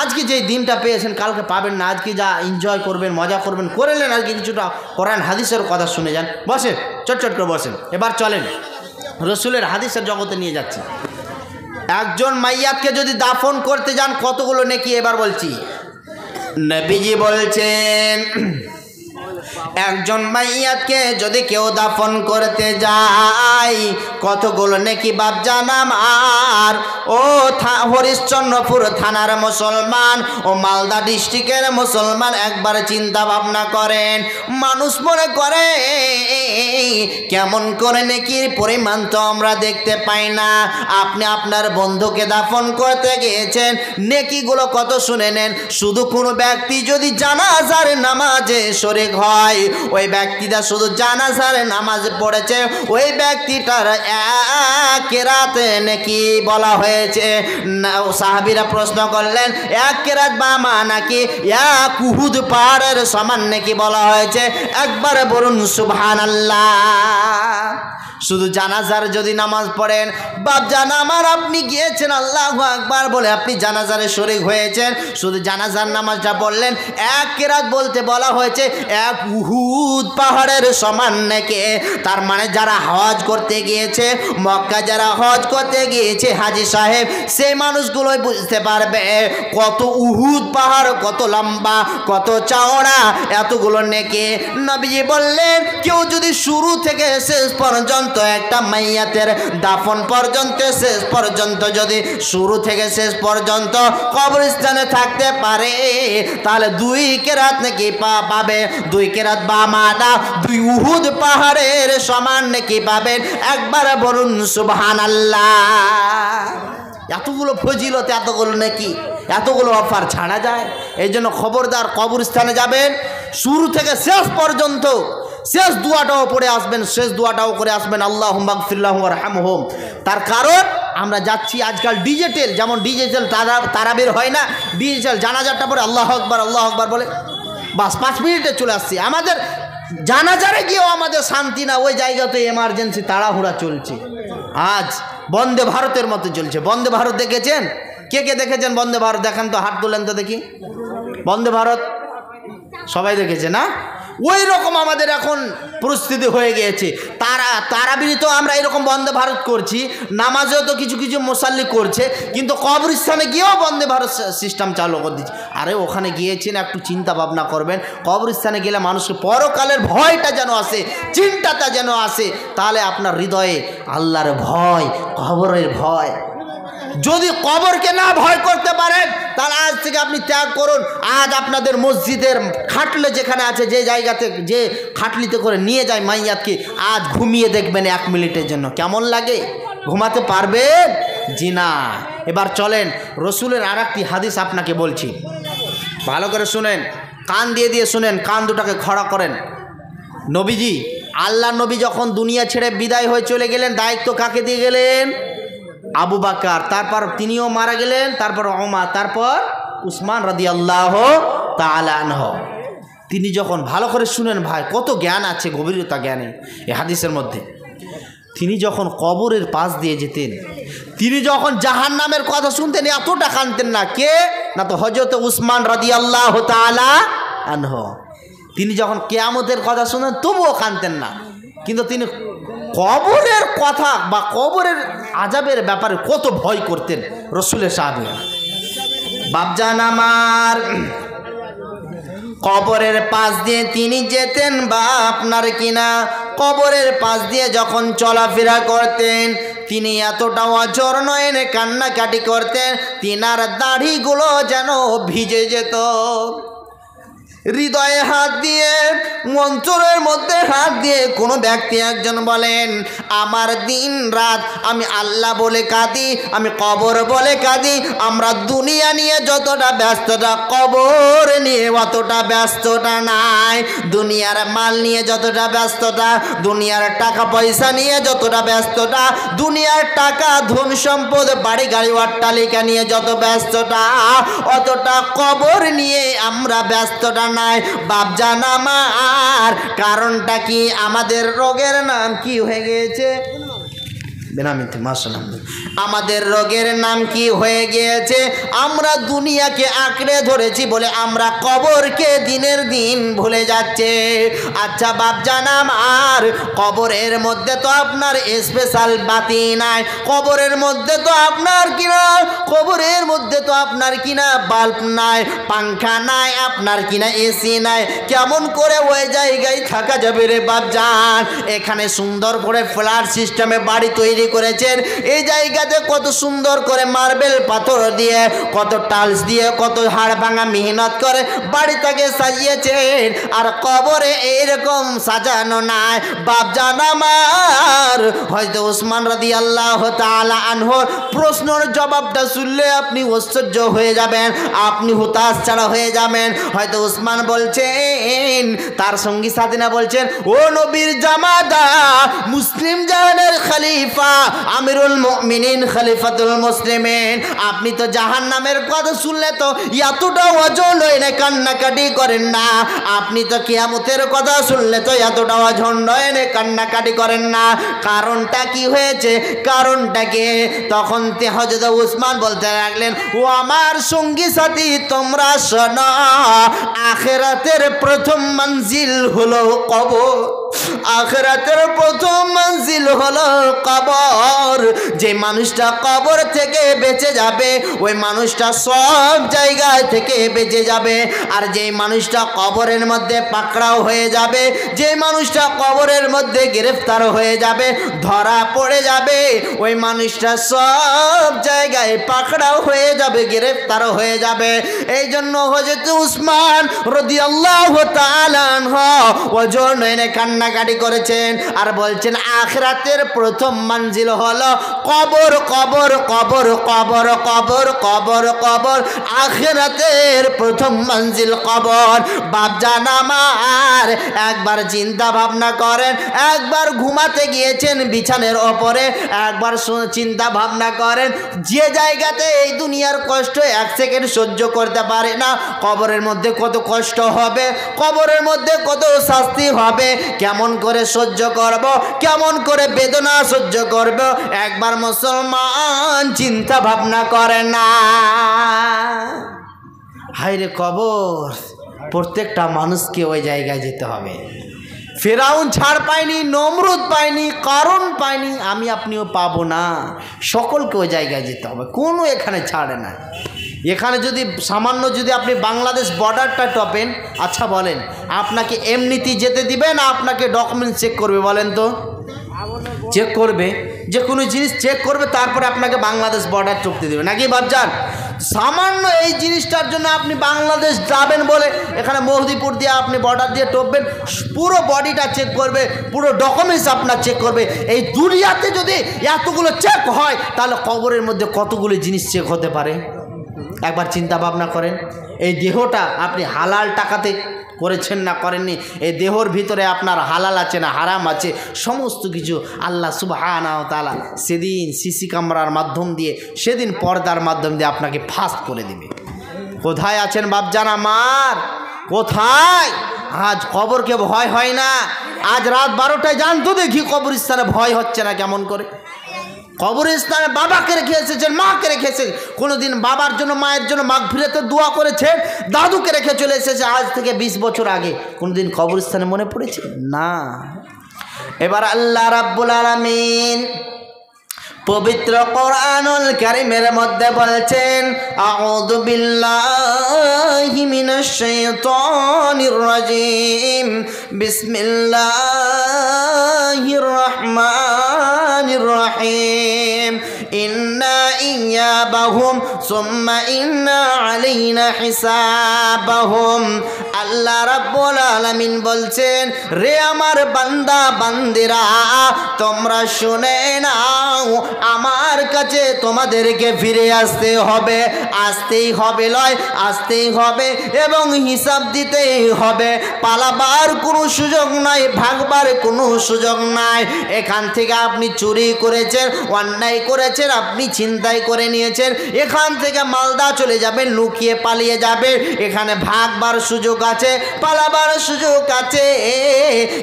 আজকে যেই দিনটা পেয়েছেন কালকে পাবেন না, আজকে যা এনজয় করবেন, মজা করবেন, করেলেন, আজকে কিছুটা কোরআন হাদিসের কথা শুনে যান, বসেন, চটচট করে বসেন। এবার চলেন রসুলের হাদিসের জগতে নিয়ে যাচ্ছি। একজন মাইয়াতকে যদি দাফন করতে যান কতগুলো নেকি, এবার বলছি। নবীজি বলছেন একজন মাইয়াতকে যদি কেউ দাফন করতে যায় কতগুলো নেকি বাপ জানাম। আর ও হরিশ্চন্দ্রপুর থানার মুসলমান ও মালদা ডিস্ট্রিক্টের মুসলমান, একবার চিন্তা ভাবনা করেন। মানুষ মনে করে কেমন করে নেকির পরিমাণ তো আমরা দেখতে পাই না। আপনি আপনার বন্ধুকে দাফন করতে গিয়েছেন, নেকিগুলো কত শুনে নেন। শুধু কোনো ব্যক্তি যদি জানাজার নামাজে শরীক হয়, ওই ব্যক্তিটা শুধু জানাজার নামাজ পড়েছে, ওই ব্যক্তিটার এক রাতে নাকি বলা হয়েছে। সাহাবীরা প্রশ্ন করলেন এক রাত বামা নাকি এক উহুদ পাহাড়ের সমান নাকি বলা হয়েছে? একবার বলুন সুবহানাল্লাহ। শুধু জানাজার যদি নামাজ পড়েন বাপ জানা আমার, আপনি গিয়েছেন আল্লাহু আকবার বলে আপনি জানাজারে শরীক হয়েছেন, শুধু জানাজার নামাজটা পড়লেন, এক রাত বলতে বলা হয়েছে এক উহুদ পাহাড়ের সমান নাকি। তার মানে যারা হজ করতে গিয়েছে, মক্কা যারা হজ করতে গিয়েছে হাজী সাহেব, সেই মানুষগুলোই বুঝতে পারবে কত উহুদ পাহাড়, কত লম্বা, কত চওড়া, এতগুলো নেকি। নবীজি বললেন কেউ যদি শুরু থেকে শেষ পর্যন্ত একটা মাইয়াতের দাফন পর্যন্ত শেষ পর্যন্ত যদি শুরু থেকে শেষ পর্যন্ত কবরস্থানে থাকতে পারে, তাহলে 2 কেরাত নাকি পাবে। 2 কেরাত বা মানা 2 উহুদ পাহাড়ের সমান নাকি পাবেন। একবার বলুন সুবহানাল্লাহ। এতগুলো ফজিলত, এতগুলো নাকি, এতগুলো অফার ছাড়া যায়? এই জন্য খবরদার কবরস্থানে যাবেন, শুরু থেকে শেষ পর্যন্ত শেষ দুয়াটাও পড়ে আসবেন, শেষ দুয়াটাও করে আসবেন আল্লাহুম্মা গফিরলাহু ওয়ারহামহুম। তার কারণ আমরা যাচ্ছি আজকাল ডিজিটাল, যেমন ডিজিটাল তারাবির হয় না, ডিজিটাল জানাজারটা পরে আল্লাহু আকবার আল্লাহু আকবার বলে বাস 5 মিনিটে চলে আসছি। আমাদের জানাজারে গিয়েও আমাদের শান্তি না, ওই জায়গাতে এমার্জেন্সি তাড়াহুড়া চলছে। আজ বন্দে ভারতের মতো চলছে। বন্দে ভারত দেখেছেন? কে কে দেখেছেন বন্দে ভারত? দেখেন তো, হাত তোলেন তো দেখি। বন্দে ভারত সবাই দেখেছে না? ওই রকম আমাদের এখন পরিস্থিতি হয়ে গিয়েছে। তারাবির তো আমরা এরকম বন্দে ভারত করছি, নামাজেও তো কিছু কিছু মুসাল্লি করছে, কিন্তু কবরস্থানে গিয়েও বন্দে ভারত সিস্টেম চালু করে দিচ্ছে। আরে ওখানে গিয়েছেন, একটু চিন্তা ভাবনা করবেন। কবরস্থানে গেলে মানুষকে পরকালের ভয়টা যেন আসে, চিন্তাটা যেন আসে, তাহলে আপনার হৃদয়ে আল্লাহর ভয়, কবরের ভয়। যদি কবরকে না ভয় করতে পারেন তাহলে আজ থেকে আপনি ত্যাগ করুন। আজ আপনাদের মসজিদের খাটলে যেখানে আছে, যে জায়গাতে, যে খাটলিতে করে নিয়ে যায় মাইয়াতকে, আজ ঘুমিয়ে দেখবেন 1 মিনিটের জন্য, কেমন লাগে? ঘুমাতে পারবেন? জি না। এবার চলেন রসুলের আরেকটি হাদিস আপনাকে বলছি, ভালো করে শুনেন, কান দিয়ে শুনেন, কান দুটাকে খড়া করেন। নবীজি, আল্লাহ নবী যখন দুনিয়া ছেড়ে বিদায় হয়ে চলে গেলেন, দায়িত্ব কাকে দিয়ে গেলেন? আবু বকর, তারপর তিনিও মারা গেলেন, তারপর ওমর, তারপর উসমান রাদিয়াল্লাহু তাআলা আনহু। তিনি যখন, ভালো করে শুনেন ভাই, কত জ্ঞান আছে, গভীরতা জ্ঞানে এই হাদিসের মধ্যে। তিনি যখন কবরের পাশ দিয়ে যেতেন, তিনি যখন জাহান্নামের কথা শুনতেন এতটা কাঁদতেন না। কে? না তো হযরত উসমান রাদিয়াল্লাহু তাআলা আনহু। তিনি যখন কিয়ামতের কথা শুনেন তবুও কাঁদতেন না, কিন্তু তিনি কবরের কথা বা কবরের আযাবের ব্যাপারে কত ভয় করতেন রাসূলের সাহাবীরা। বাপজান আমার, কবরের পাশ দিয়ে তিনি যেতেন বা আপনার কিনা কবরের পাশ দিয়ে যখন চলাফেরা করতেন তিনি এতটা অঝর নয়নে কান্নাকাটি করতেন, তিনার দাড়িগুলো যেন ভিজে যেত। হৃদয়ে হাত দিয়ে, মঞ্চরের মধ্যে হাত দিয়ে কোনো ব্যক্তি একজন বলেন, আমার দিন রাত আমি আল্লাহ বলে কাঁদি, আমি কবর বলে কাঁদি। আমরা দুনিয়া নিয়ে যতটা ব্যস্ততা, কবর নিয়ে অতটা ব্যস্ততা নাই। দুনিয়ার মাল নিয়ে যতটা ব্যস্ততা, দুনিয়ার টাকা পয়সা নিয়ে যতটা ব্যস্ততা, দুনিয়ার টাকা ধন সম্পদ বাড়ি গাড়ি অট্টালিকা নিয়ে যত ব্যস্ততা, অতটা কবর নিয়ে আমরা ব্যস্ততা নাই। বাপজান আমার, কারণটা কি? আমাদের রোগের নাম কি হয়ে গিয়েছে? আমাদের রোগের নাম কি হয়ে গিয়েছে? আমরা দুনিয়াকে আঁকড়ে ধরেছি বলে আমরা কবরকে দিনের দিন ভুলে যাচ্ছে। আচ্ছা বাপজান আমার, কবরের মধ্যে তো আপনার স্পেশাল বাতি নাই, কবরের মধ্যে তো আপনার কিনা, কবরের মধ্যে তো আপনার কিনা বাল্ব নাই, পাংখা নাই, আপনার কিনা এসি নাই। কেমন করে ওই জায়গায় থাকা যাবে রে বাপজান? এখানে সুন্দর করে ফ্ল্যাট সিস্টেমে বাড়ি তৈরি করেছেন, এই জায়গাতে কত সুন্দর করে মার্বেল পাথর দিয়ে, কত টাইলস দিয়ে, কত হাড় ভাঙা মেহনত করে বাড়িটাকে সাজিয়েছেন, আর কবরে এইরকম সাজানো নাই। বাপজান আমার, হয়তো ওসমান রাদিয়াল্লাহু তাআলা আনহুর প্রশ্নের জবাবটা শুনলে আপনি আশ্চর্য হয়ে যাবেন, আপনি হুতাশ ছাড়া হয়ে যাবেন। হয়তো ওসমান বলছেন, তার সঙ্গী সাথীরা বলছেন, ও নবীর জামাতা, মুসলিম জাহানের খলিফা, আমিরুল মুমিনিন, খলিফাতুল মুসলিমিন, আপনি তো জাহান্নামের কথা শুনলে তো এতটা ওজন হয় না, কান্নাকাটি করেন না। আপনি তো কিয়ামতের কথা শুনলে তো এতটা ওজন হয় না, কান্নাকাটি করেন না। কারণটা কি হয়েছে? কারণটা কি? তখন হযরত ওসমান বলতে লাগলেন, ও আমার সঙ্গী সাথী, তোমরা শোনো, আখিরাতের প্রথম মঞ্জিল হলো কবর। আখিরাতের প্রথম মঞ্জিল হলো কবর। যে মানুষটা কবর থেকে বেঁচে যাবে, ওই মানুষটা সব জায়গায় থেকে বেঁচে যাবে। আর যে মানুষটা কবরের মধ্যে পাকড়াও হয়ে যাবে, যে মানুষটা কবরের মধ্যে গ্রেফতার হয়ে যাবে, ধরা পড়ে যাবে, ওই মানুষটা সব জায়গায় পাকড়াও হয়ে যাবে, গ্রেফতার হয়ে যাবে। এই জন্য হযরত উসমান রাদিয়াল্লাহু তাআলা আনহু ওজন এনে কান্নাকাটি করেছেন আর বলছেন, আখিরাতের প্রথম মঞ্জিল হলো কবর, কবর, কবর, কবর, কবর, কবর, কবর। আখিরাতের প্রথম মঞ্জিল কবর। বাপজান আমার, একবার চিন্তা ভাবনা করেন, একবার ঘুমাতে গিয়েছেন বিছানার ওপরে, একবার চিন্তা ভাবনা করেন, যে জায়গাতে এই দুনিয়ার কষ্ট এক সেকেন্ড সহ্য করতে পারে না, কবরের মধ্যে কত কষ্ট হবে, কবরের মধ্যে কত শাস্তি হবে, কেমন করে সহ্য করব, কেমন করে বেদনা সহ্য করব, একবার মুসলমান চিন্তা ভাবনা করে না। হায়রে কবর, প্রত্যেকটা মানুষকে ওই জায়গায় যেতে হবে। ফেরাউন ছাড় পায়নি, নমরুদ পায়নি, কারণ পায়নি, আমি আপনিও পাবো না। সকলকে ওই জায়গায় যেতে হবে, কোনো এখানে ছাড়ে না। এখানে যদি সামান্য যদি আপনি বাংলাদেশ বর্ডারটা টপেন, আচ্ছা বলেন, আপনাকে এমনিতেই যেতে দিবে না আপনাকে ডকুমেন্টস চেক করবে? বলেন তো। চেক করবে, যে কোনো জিনিস চেক করবে, তারপরে আপনাকে বাংলাদেশ বর্ডার টপতে দেবে, নাকি বাপজান? সামান্য এই জিনিসটার জন্য আপনি বাংলাদেশ যাবেন বলে এখানে মহদিপুর দিয়ে আপনি বর্ডার দিয়ে টপবেন, পুরো বডিটা চেক করবে, পুরো ডকুমেন্টস আপনার চেক করবে। এই দুনিয়াতে যদি এতগুলো চেক হয়, তাহলে কবরের মধ্যে কতগুলো জিনিস চেক হতে পারে? একবার চিন্তা ভাবনা করেন। এই দেহটা আপনি হালাল টাকাতে করেছেন না করেননি, এই দেহর ভিতরে আপনার হালাল আছে না হারাম আছে, সমস্ত কিছু আল্লাহ সুবহানাহু ওয়া তাআলা সেদিন সিসি ক্যামেরার মাধ্যম দিয়ে, সেদিন পর্দার মাধ্যম দিয়ে আপনাকে ফাঁস করে দিবে। কোথায় আছেন বাপজান আমার, কোথায়? আজ কবরকে ভয় হয় না। আজ রাত 12টায় যান তো দেখি কবরস্থানে ভয় হচ্ছে না কেমন করে? কবরস্থানে বাবাকে রেখে এসেছেন, মাকে রেখে এসেছেন, কোনোদিন বাবার জন্য মায়ের জন্য মাগফিরাতের দোয়া করেছেন, দাদুকে রেখে চলে এসেছে আজ থেকে 20 বছর আগে, কোনোদিন কবরস্থানে মনে পড়েছে না। এবার আল্লাহ রাব্বুল আলামিন পবিত্র কোরআনুল কারীমের মধ্যে বলছেন, আউযু বিল্লাহি মিনাশ শাইতানির রাজীম, বিসমিল্লাহির রহমানির রহিম, ইন্না ইয়াবাহুম সুম্মা ইন্না আলাইনা হিসাবাহুম। আল্লাহ রাব্বুল আলামিন বলছেন, রে আমার বান্দা বান্দিরা, তোমরা শুনে নাও, আমার কাছে তোমাদেরকে ফিরে আসতে হবে, আসতেই হবে, লয় আসতেই হবে এবং হিসাব দিতেই হবে। পালাবার কোনো সুযোগ নাই, ভাগবার কোনো সুযোগ নাই। এখান থেকে আপনি চুরি করেছেন, অন্যায় করেছেন, আপনি ছিনতাই করে নিয়েছেন, এখান থেকে মালদা চলে যাবেন, লুকিয়ে পালিয়ে যাবেন, এখানে ভাগবার সুযোগ আছে, পালাবার সুযোগ আছে।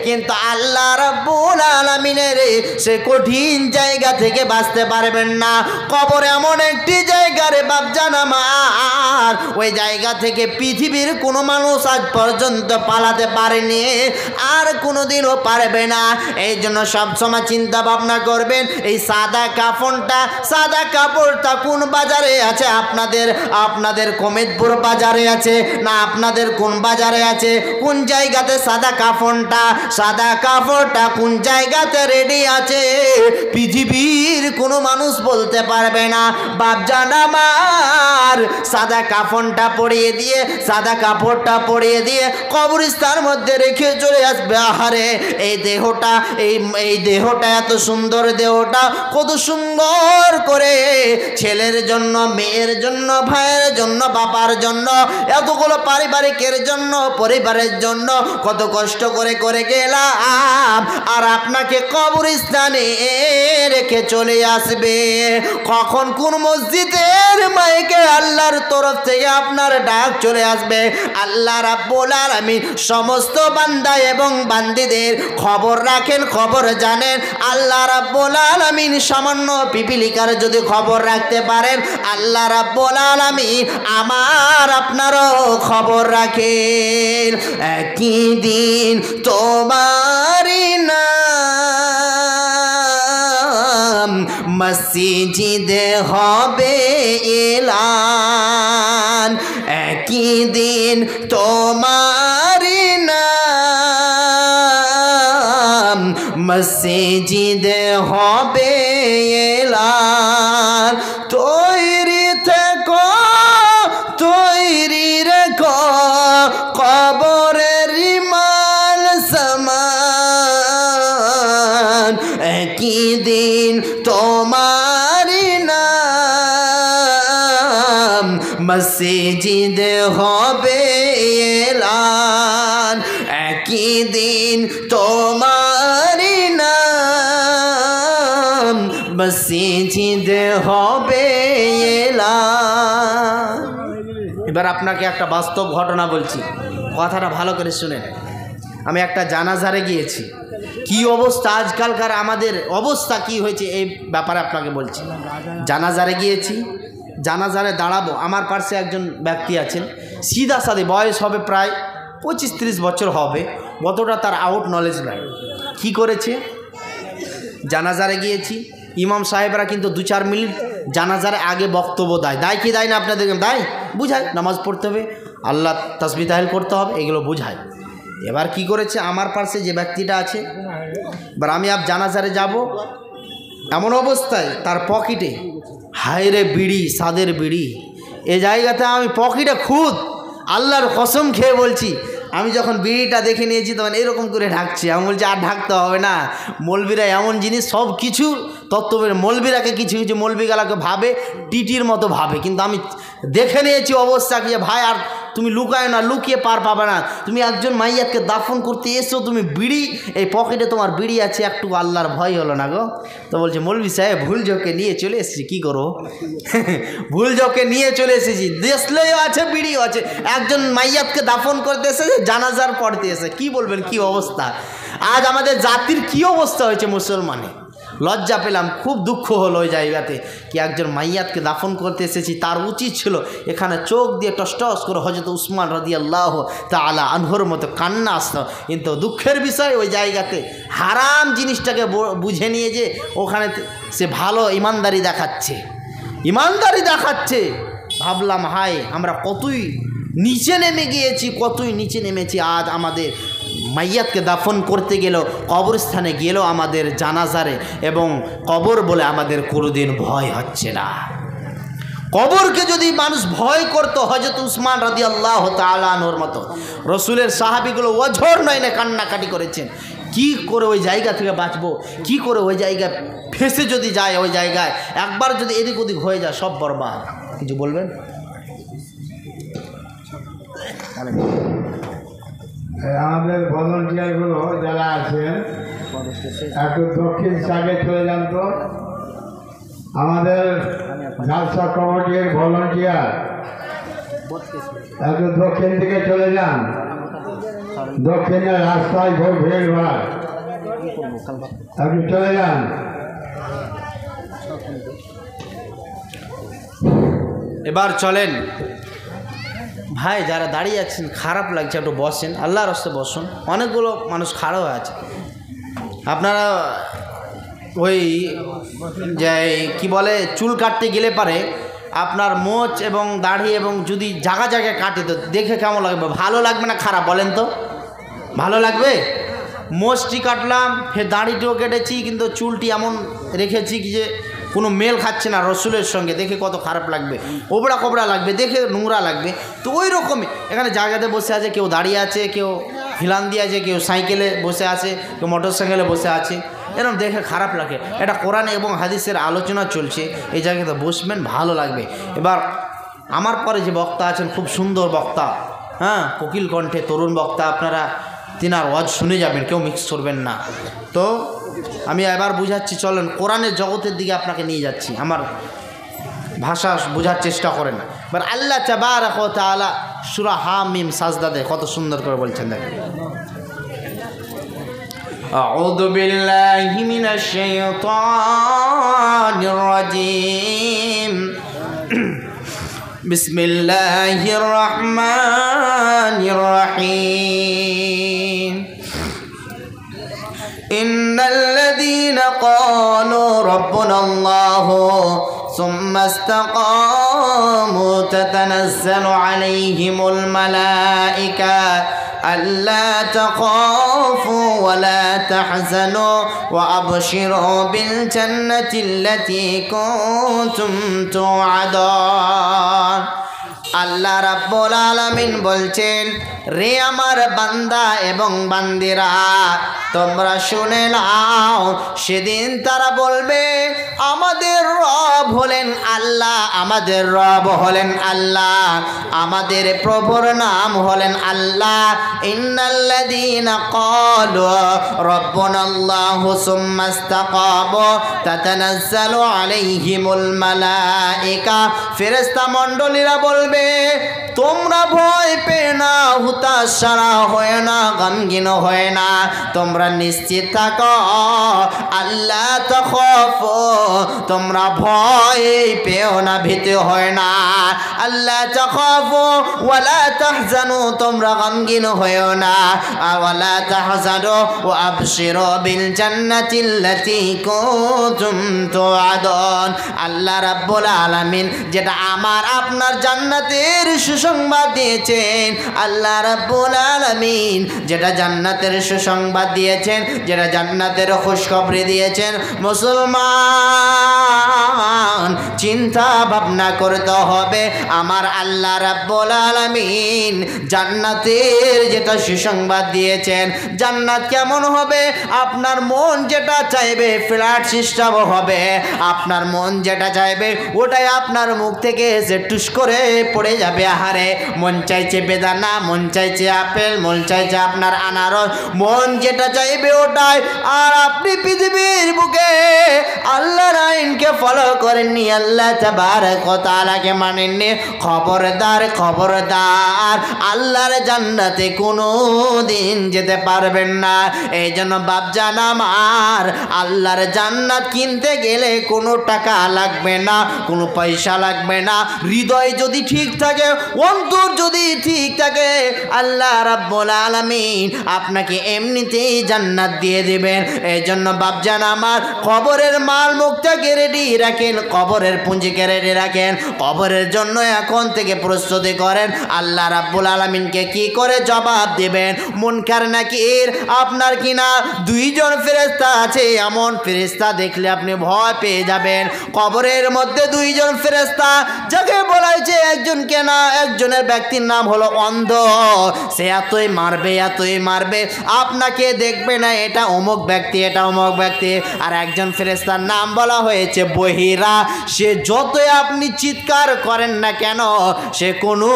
কিন্তু আল্লাহ রাব্বুল আলামিনের সে কঠিন জায়গা থেকে বাঁচতে পারবেন না। কবর এমন একটি জায়গা রে বাপজান আমার, ওই জায়গা থেকে পৃথিবীর কোনো মানুষ আজ পর্যন্ত পালাতে পারেনি, আর কোনোদিনও পারবে না। এই জন্য সবসময় চিন্তা ভাবনা করবেন, এই সাদা কাফনটা, সাদা কাপড়টা কোন বাজারে আছে? আপনাদের কমেদপুর বাজারে আছে না আপনাদের কোন বাজারে আছে? কোন জায়গাতে সাদা কাপড়টা কোন জায়গাতে রেডি আছে? পৃথিবীর কোনো মানুষ বলতে পারবে না। বাপজান আমার, সাদা কাফনটা পরিয়ে দিয়ে, সাদা কাপড়টা পরিয়ে দিয়ে কবরস্থান মধ্যে রেখে চলে আসবে। আহারে, এই দেহটা এত সুন্দর, দেহটা কত সুন্দর করে ছেলের জন্য, মেয়ের জন্য, ভাইয়ের জন্য, বাবার জন্য, এতগুলো পারিবারিকের জন্য, পরিবারের জন্য কত কষ্ট করে করে গেলাম, আর আপনাকে কবরস্থানে রেখে চলে আসবে। কখন কোন মসজিদের মাইকে আল্লাহর তরফ থেকে আপনার ডাক চলে আসবে। আল্লাহ রাব্বুল আলামিন সমস্ত বান্দা এবং বান্দীদের খবর রাখেন, খবর জানেন। আল্লাহ রাব্বুল আলামিন সামান্য পিপিলিকার যদি খবর রাখতে পারেন, আল্লাহ রাব্বুল আলামিন আমার আপনারও খবর রাখেন। একই দিন তোমারই নাম মসজিদে হবে এলান, একই দিন তোমারই নাম মসজিদে হবে এলান। তৈরি থেকো, তৈরি রেখো কবরের মাল সামান, একই দিন তোমারই নাম মসজিদে হবে এলান, একই দিন তোমারই নাম মসজিদে হবে এলান। এবার আপনাকে একটা বাস্তব ঘটনা বলছি, কথাটা ভালো করে শুনেন। আমি একটা জানাজারে গিয়েছি, কি অবস্থা আজকালকার আমাদের অবস্থা কি হয়েছে এই ব্যাপারে আপনাকে বলছি। জানাজারে গিয়েছি, জানাজারে দাঁড়াবো, আমার পাশে একজন ব্যক্তি আছেন, সিধা সাদে বয়স হবে প্রায় 25-30 বছর হবে, অতটা তার আউট নলেজ নাই। কি করেছে? জানাজারে গিয়েছি, ইমাম সাহেবরা কিন্তু 2-4 মিনিট জানাজারে আগে বক্তব্য দেয় কি দেয় না? আপনাদের দেয়, বুঝায় নামাজ পড়তে হবে, আল্লাহ তাসবিহ তাহলিল করতে হবে, এগুলো বুঝায়। এবার কি করেছে, আমার পাশে যে ব্যক্তিটা আছে, এবার আমি জানাজারে যাব, এমন অবস্থায় তার পকেটে হায়রে বিড়ি, সাদের বিড়ি। এ জায়গাতে আমি পকেটে খুদ আল্লাহর কসম খেয়ে বলছি, আমি যখন বিড়িটা দেখে নিয়েছি তখন এরকম করে ঢাকছি। আমি বলছি আর ঢাকতে হবে না, মৌলবীরা এমন জিনিস, সব কিছু তত্ত্বের মৌলবীরাকে কিছু কিছু মৌলবীগুলাকে ভাবে টিটির মতো ভাবে, কিন্তু আমি দেখে নিয়েছি অবস্থা কি। ভাই আর তুমি লুকায় না, লুকিয়ে পার পাবে না। তুমি একজন মাইয়াকে দাফন করতে এসো, তুমি বিড়ি, এই পকেটে তোমার বিড়ি আছে, একটু আল্লাহর ভয় হলো না গো? তো বলছে মৌলবী সাহেব ভুল চোখে নিয়ে চলে এসেছি, কী করো? ভুল চোখে নিয়ে চলে এসেছি, দেশলেও আছে, বিড়িও আছে। একজন মাইয়াতকে দাফন করতে এসেছে, জানাজার পড়তে এসে, কি বলবেন কি অবস্থা? আজ আমাদের জাতির কি অবস্থা হয়েছে মুসলমানে? লজ্জা পেলাম, খুব দুঃখ হলো ওই জায়গাতে কি একজন মাইয়াতকে দাফন করতে এসেছি, তার উচিত ছিল এখানে চোখ দিয়ে টস করে হযরত উসমান রাদিয়াল্লাহু তাআলা আনহুর মতো কান্না আসতো। কিন্তু দুঃখের বিষয় ওই জায়গাতে হারাম জিনিসটাকে বুঝে নিয়ে যে ওখানে সে ভালো ইমানদারি দেখাচ্ছে। ভাবলাম হায় আমরা কতই নিচে নেমে গিয়েছি, কতই নিচে নেমেছি। আজ আমাদের মাইয়াতকে দাফন করতে গেলেও, কবরস্থানে গেলেও আমাদের জানাজারে এবং কবর বলে আমাদের কোনোদিন ভয় হচ্ছে না। কবরকে যদি মানুষ ভয় করতো হযরত উসমান রাদিয়াল্লাহু তাআলা আনহুর মতো, রসুলের সাহাবীগুলো অঝর নয় না কান্নাকাটি করেছেন কি করে ওই জায়গা থেকে বাঁচবো, কি করে ওই জায়গায় ফেসে যদি যায়, ওই জায়গায় একবার যদি এদিক ওদিক হয়ে যায় সব বরবাদ। কিছু বলবেন? আমাদের ভলান্টিয়ারগুলো যারা আছেন একটু দক্ষিণ সাইডে চলে যান তো। আমাদের জালসা কমিটির ভলান্টিয়ার একটু দক্ষিণ দিকে চলে যান। দক্ষিণের রাস্তায় খুব ভিড় ভাড়, একটু চলে যান। এবার চলেন ভাই, যারা দাঁড়িয়ে আছেন খারাপ লাগছে, একটু বসেন, আল্লাহর রাস্তায় বসুন। অনেকগুলো মানুষ খাড়া হয়ে আছে। আপনারা ওই যে কি বলে চুল কাটতে গেলে পারে আপনার মোচ এবং দাড়ি এবং যদি জায়গায় কাটে তো দেখে কেমন লাগবে? ভালো লাগবে না খারাপ? বলেন তো, ভালো লাগবে? মোচটি কাটলাম, ফের দাড়িটিও কেটেছি, কিন্তু চুলটি এমন রেখেছি কি যে কোনো মেল খাচ্ছে না রসুলের সঙ্গে, দেখে কত খারাপ লাগবে, ওবড়া কবড়া লাগবে, দেখে নোংরা লাগবে। তো ওই রকমই এখানে জায়গাতে বসে আছে, কেউ দাঁড়িয়ে আছে, কেউ হিলান দিয়ে আছে, কেউ সাইকেলে বসে আছে, কেউ মোটর সাইকেলে বসে আছে, এরকম দেখে খারাপ লাগে। এটা কোরআন এবং হাদিসের আলোচনা চলছে, এই জায়গাতে বসবেন, ভালো লাগবে। এবার আমার পরে যে বক্তা আছেন খুব সুন্দর বক্তা, হ্যাঁ, কোকিল কণ্ঠে তরুণ বক্তা, আপনারা তিনার ওয়াজ শুনে যাবেন, কেউ মিক্স করবেন না। তো আমি এবার বুঝাচ্ছি, চলেন কোরআনের জগতের দিকে আপনাকে নিয়ে যাচ্ছি, আমার ভাষা বোঝার চেষ্টা করেন। এবার আল্লাহ তাবারাক ওয়া তাআলা সূরা হামিম সাজদাতে কত সুন্দর করে বলছেন, দেখেন। আউযু বিল্লাহি মিনাশ শাইতানির রাজীম। বিসমিল্লাহির রহমানির রহিম। ইন্নাল্লাযীনা ক্বালু রাব্বুনাল্লাহু সুম্মা ইসতাকামু তাতানাজ্জালু আলাইহিমুল মালায়েকা আল্লা তাখাফু ওয়া লা তাহজানু ওয়া আবশিরু বিল জান্নাতিল্লাতী কুনতুম তুআদুন। আল্লাহ রাব্বুল আলামিন বলছেন, রে আমার বান্দা এবং বান্দিরা, তোমরা শুনে নাও, সেদিন তারা বলবে আমাদের রব হলেন আল্লাহ, আমাদের রব হলেন আল্লাহ, আমাদের প্রভুর নাম হলেন আল্লাহ। ইন্নাল্লাযীনা ক্বালু রাব্বুনাল্লাহু সুম্মা ইসতাকামু তাতানাজ্জালু আলাইহিমুল মালায়েকা, ফেরেশতা মণ্ডলীরা বলবে তোমরা ভয় পেও না, হুতাশারা হয় না, গমগিন হয় না, তোমরা নিশ্চিত থাকো। আল্লাহ তাখাফু, তোমরা ভয় পেও না, ভীতি হয় না। আল্লাহ তাখাফু ওয়ালা তাহজানু, তোমরা গমগিন হয়ো না। ওয়ালা তাহজানু ওয়া আবশিরু বিল জান্নাতিল্লাতী কুনতুম তুআদুন। আল্লাহ রাব্বুল আলামিন যেটা আমার আপনার জান্নাতের সুসংবাদ দিয়েছেন, আল্লাহ রাব্বুল আলামিন যেটা জান্নাতের সুসংবাদ দিয়েছেন, যেটা জান্নাতের খুশখবরি দিয়েছেন, মুসলমান চিন্তা ভাবনা করতে হবে। আমার আল্লাহ রাব্বুল আলামিন জান্নাতের যেটা সুসংবাদ দিয়েছেন, জান্নাত কেমন হবে? আপনার মন যেটা চাইবে ফ্ল্যাট সিস্টেম হবে, আপনার মন যেটা চাইবে ওটাই আপনার মুখ থেকে এসে টুস করে পড়ে যাবে। আহারে মন চাইছে বেদানা, মন চাইছে আপেল, মন চাইছে আপনার আনারস, মন যেটা চাইবে ওটাই। আর আপনি পৃথিবীর বুকে আল্লাহর আইনকে ফলো করেননি, আল্লাহ তাবারক ওয়া তাআলাকে মানেননি। খবরদার খবরদার, আল্লাহর জান্নাতে কোনো দিন যেতে পারবেন না। এই জন্য বাপজান আমার, আল্লাহর জান্নাত কিনতে গেলে কোনো টাকা লাগবে না, কোনো পয়সা লাগবে না। হৃদয় যদি ঠিক থাকে, অন্তর যদি ঠিক থাকে, আল্লাহ রাব্বুল আলামিন আপনাকে এমনিতেই জান্নাত দিয়ে দিবেন। এই জন্য বাপজান আমার, কবরের মাল মুখটাকে রেডি রাখেন, কবরের পুঁজিকে রেডি রাখেন। কবরের জন্য এখন থেকে প্রস্তুতি করেন। আল্লাহ রাব্বুল আলামিনকে কি করে জবাব দিবেন? মুনকার নাকির আপনার কিনা দুইজন ফেরেশতা আছে, এমন ফেরেশতা দেখলে আপনি ভয় পেয়ে যাবেন। কবরের মধ্যে দুইজন ফেরেশতা, যাকে বলা হয়েছে একজনকে না, একজনের ব্যক্তির নাম হলো অন্ধ। সে এতই মারবে এতই মারবে, আপনাকে দেখবে না এটা অমুক ব্যক্তি, এটা অমুক ব্যক্তি। আর একজন ফেরেশতার নাম বলা হয়েছে বহিরা। সে যতই আপনি চিৎকার করেন না কেন, সে কোনো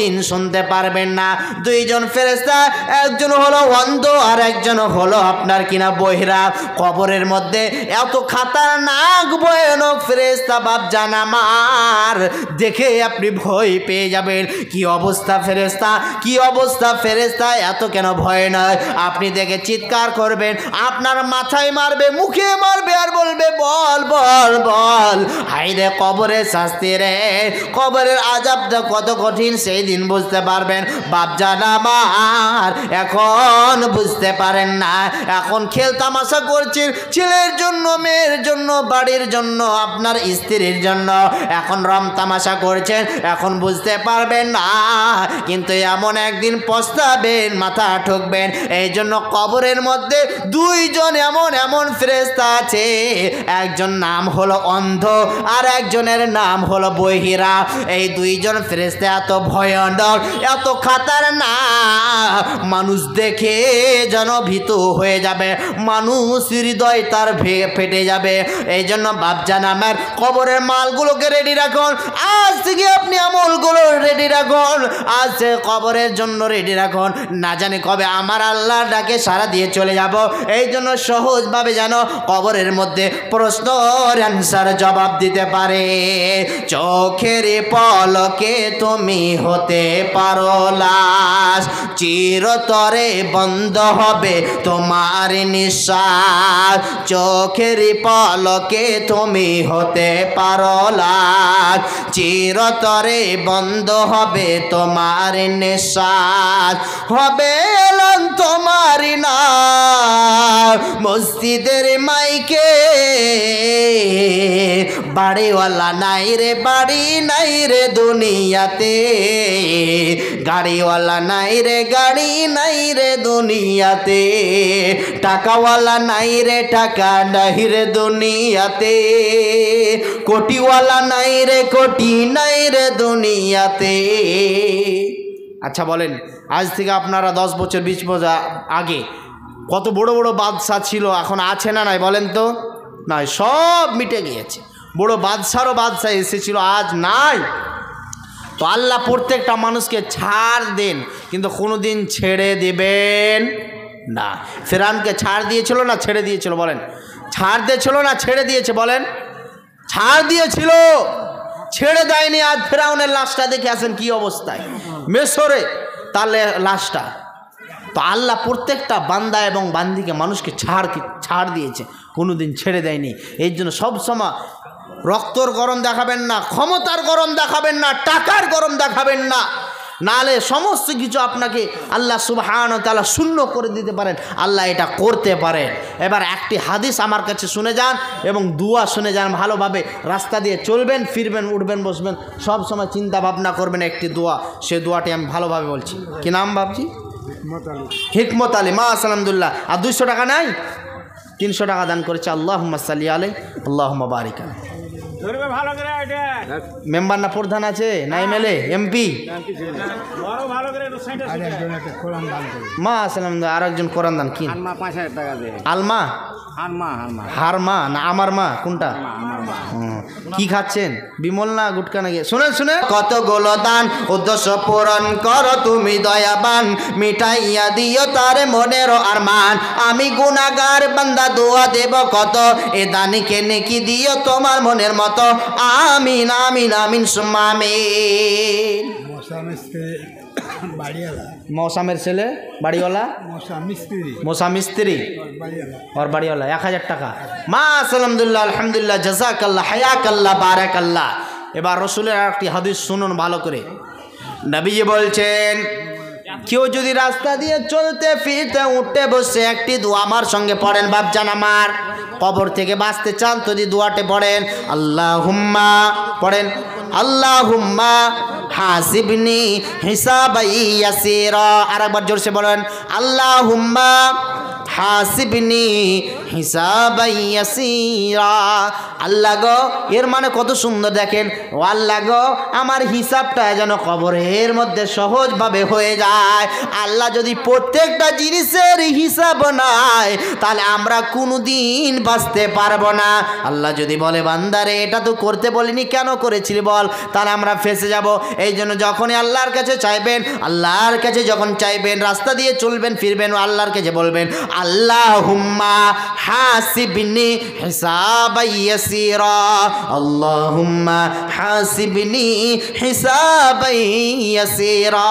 দিন শুনতে পারবেন না। দুইজন ফেরেশতা, একজন হলো অন্ধ আর একজন হলো আপনার কিনা বহিরা। কবরের মধ্যে এত খাতারনাক ভয়ানক ফেরেশতা বাপজান আমার, দেখে আপনি ভয় পেয়ে যাবেন। কি অবস্থা ফেরেশতা, কি অবস্থা ফেরেশতা, এত কেন ভয় নয়? আপনি দেখে চিৎকার করবেন, আপনার মাথায় মারবে, মুখে মারবে, আর বলবে বল বল বল। হাইরে কবরের শাস্তি রে, কবরের আযাবটা কত কঠিন সেই দিন বুঝতে পারবেন। বাপজান আমার, এখন বুঝতে পারেন না। এখন খেল তামাশা করছেন ছেলের জন্য, মেয়ের জন্য, বাড়ির জন্য, আপনার স্ত্রীর জন্য, এখন রম তামাশা করছেন, এখন বুঝতে পারবেন না। কিন্তু এমন একদিন পস্তাবেন, মাথা ঠকবেন। এই জন্য কবরের মধ্যে দুইজন এমন এমন ফেরেশতা আছে, একজন নাম হলো অন্ধ আর একজনের নাম হলো বহিরা। এই দুইজন ফেরেশতা এত ভয়ানক, এত খাতারনাক, মানুষ দেখে যেন ভীত হয়ে যাবে, মানুষ হৃদয় তার ফেটে যাবে। এই জন্য বাপজান আমার, কবরের মালগুলোকে রেডি রাখুন। আজ থেকে আপনি আমলগুলো রেডি রাখুন, আজ কবরের জন্য রেডি রাখুন। না জানি কবে আমার আল্লাহর ডাকে সাড়া দিয়ে চলে যাব। এই জন্য সহজভাবে যেন কবরের মধ্যে প্রশ্নের অ্যান্সার জবাব দিতে পারে। চোখের পলকে তুমি হতে পারো লাশ, চিরতরে বন্ধ হবে তোমার নিঃশ্বাস। চোখের পলকে তুমি হতে পারো লাশ, চিরতরে বন্ধ হবে তোমার নিঃশ্বাস। হবে এলান তোমার নাম মসজিদের মাইকে, বাড়িওয়ালা নাই রে, বাড়ি নাই রে দুনিয়াতে, গাড়িওয়ালা নাই রে, গাড়ি নাই রে দুনিয়াতে, টাকাওয়ালা নাই রে, টাকা নাই রে দুনিয়াতে, কোটিওয়ালা নাই রে, কোটি নাই রে দুনিয়াতে। আচ্ছা বলেন, আজ থেকে আপনারা 10 বছর 20 বছর আগে কত বড় বড় বাদশা ছিল, এখন আছে না নাই বলেন তো? নয়, সব মিটে গিয়েছে। বড় বাদশারও বাদশা এসেছিল, আজ নাই। তো আল্লাহ প্রত্যেকটা মানুষকে ছাড় দেন, কিন্তু কোনো দিন ছেড়ে দেবেন না। ফেরাউনকে ছাড় দিয়েছিল না ছেড়ে দিয়েছিল বলেন? ছাড় দিয়েছিল না ছেড়ে দিয়েছে বলেন? ছাড় দিয়েছিল, ছেড়ে দেয়নি। আজ ফেরাউনের লাশটা দেখে আসেন কি অবস্থায়, মিশরে তার লাশটা। তো আল্লাহ প্রত্যেকটা বান্দা এবং বান্দিকে মানুষকে ছাড় দিয়েছে, কোনো দিন ছেড়ে দেয়নি। এই জন্য সবসময় রক্তর গরম দেখাবেন না, ক্ষমতার গরম দেখাবেন না, টাকার গরম দেখাবেন না, নালে সমস্ত কিছু আপনাকে আল্লাহ সুবহানাহু ওয়া তাআলা শূন্য করে দিতে পারেন। আল্লাহ এটা করতে পারেন। এবার একটি হাদিস আমার কাছে শুনে যান এবং দুয়া শুনে যান ভালোভাবে। রাস্তা দিয়ে চলবেন, ফিরবেন, উঠবেন, বসবেন, সব সময় চিন্তা ভাবনা করবেন একটি দোয়া। সে দোয়াটি আমি ভালোভাবে বলছি। কি নাম ভাবছি? হিকমত আলী। মা আলহামদুলিল্লাহ। আর 200 টাকা নাই, 300 টাকা দান করেছে। আল্লাহুম্মা সাল্লি আলাইহি, আল্লাহুম্মা বারিক আলাইহি। মেম্বার না প্রধান আছে না এমএলএ এমপি মা আসসালাম আর একজন কোরআন দান কি 5,000 টাকা দেয় আলমা হার মা না আমার মা কোনটা কি খাচ্ছেন বিমল না গুটকা নাকি শুনেন শুনে কতগুলো দান উদ্দেশ্য পূরণ করো তুমি দয়াবান মিটাইয়া দিও তার মনের আরমান আমি গুনাহগার বান্দা দোয়া দেব কত এ দানিকে নেকি দিও তোমার মনের মতো আমিন আমিন আমিন সুম্মা আমিন মৌসামের ছেলে বাড়িওয়ালা মৌসা মিস্ত্রি ওর বাড়িওয়ালা 1000 টাকা মা আলহামদুলিল্লাহ আলহামদুলিল্লাহ জাযাকাল্লাহ হায়াকাল্লাহ বারাকাল্লাহ। এবার রসুলের একটি হাদিস শুনুন ভালো করে। নবীজি বলছেন কেউ যদি রাস্তা দিয়ে চলতে ফিরতে উঠতে বসে একটি দোয়া আমার সঙ্গে পড়েন বাপজান আমার, কবর থেকে বাঁচতে চান যদি দোয়াতে পড়েন আল্লাহুম্মা পড়েন আল্লাহুম্মা হাসিবনি হিসাবাই ইয়াসিরা, আরেকবার জোরসে বলেন আল্লাহুম্মা হাসিবনি হিসাবাই ইয়াসিরা। আল্লাহ গো, এর মানে কত সুন্দর দেখেন, ও আল্লাহ গো আমার হিসাবটা যেন কবরের মধ্যে সহজভাবে হয়ে যায়। আল্লাহ যদি প্রত্যেকটা জিনিসের হিসাব নাই তাহলে আমরা কোনো দিন বাঁচতে পারবো না। আল্লাহ যদি বলে বান্দারে এটা তো করতে বলিনি কেন করেছিলি বল, তাহলে আমরা ফেঁসে যাব। এই জন্য যখনই আল্লাহর কাছে চাইবেন, আল্লাহর কাছে যখন চাইবেন রাস্তা দিয়ে চলবেন ফিরবেন আল্লাহর কাছে বলবেন আল্লাহুম্মা হাসিবনি হিসাবাই ইয়াসিরা, আল্লাহুম্মা হাসিবনি হিসাবাই ইয়াসিরা।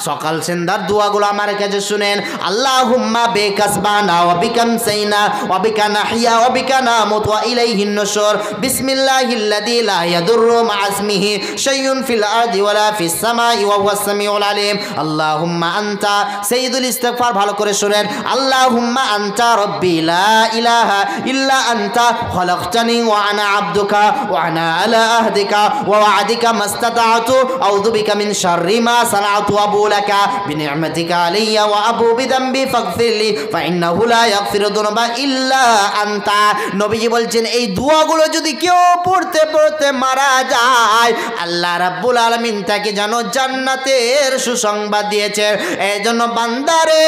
সকাল সন্ধ্যার দোয়াগুলো আমার কাছে শুনেন। আল্লাহুম্মা বিকাসবানা ওয়া বিকামসাইনা ওয়া বিকা নাহইয়া ওয়া বিকা নামুত ওয়া ইলাইহিন নুশুর, বিসমিল্লাহিল্লাযী লা ইয়াদুররু মা ইসমিহি শাইউন ফিল আরদি ওয়ালা ফিস সামাই ওয়া হুয়াস সামিউল আলিম। আল্লাহুম্মা আনতা সাইয়্যিদুল ইস্তিগফার, ভালো করে শুনেন। আল্লাহুম্মা আনতা রাব্বি লা ইলাহা ইল্লা আনতা খলাকতানি ওয়া আনা আবদুকা ওয়া আনা আলা আহদিকা ওয়া ওয়া'দিকা মাস্তাতা'তু আউযু বিকা মিন শাররি মা সানা'তু ওয়া আবু লাকা বিনি'মাতিকা আলাইয়া ওয়া আবু বিযামবি ফাগফিরলি ফাইন্নাহু লা ইয়াগফিরু যুনুবা ইল্লা আনতা। নবীজি বলছেন এই দোয়াগুলো যদি কেউ পড়তে পড়তে মারা যায় আল্লাহ রাব্বুল আলামিন তাকে যেন জান্নাতের সুসংবাদ দিয়েছে। এই জন্য বান্দারে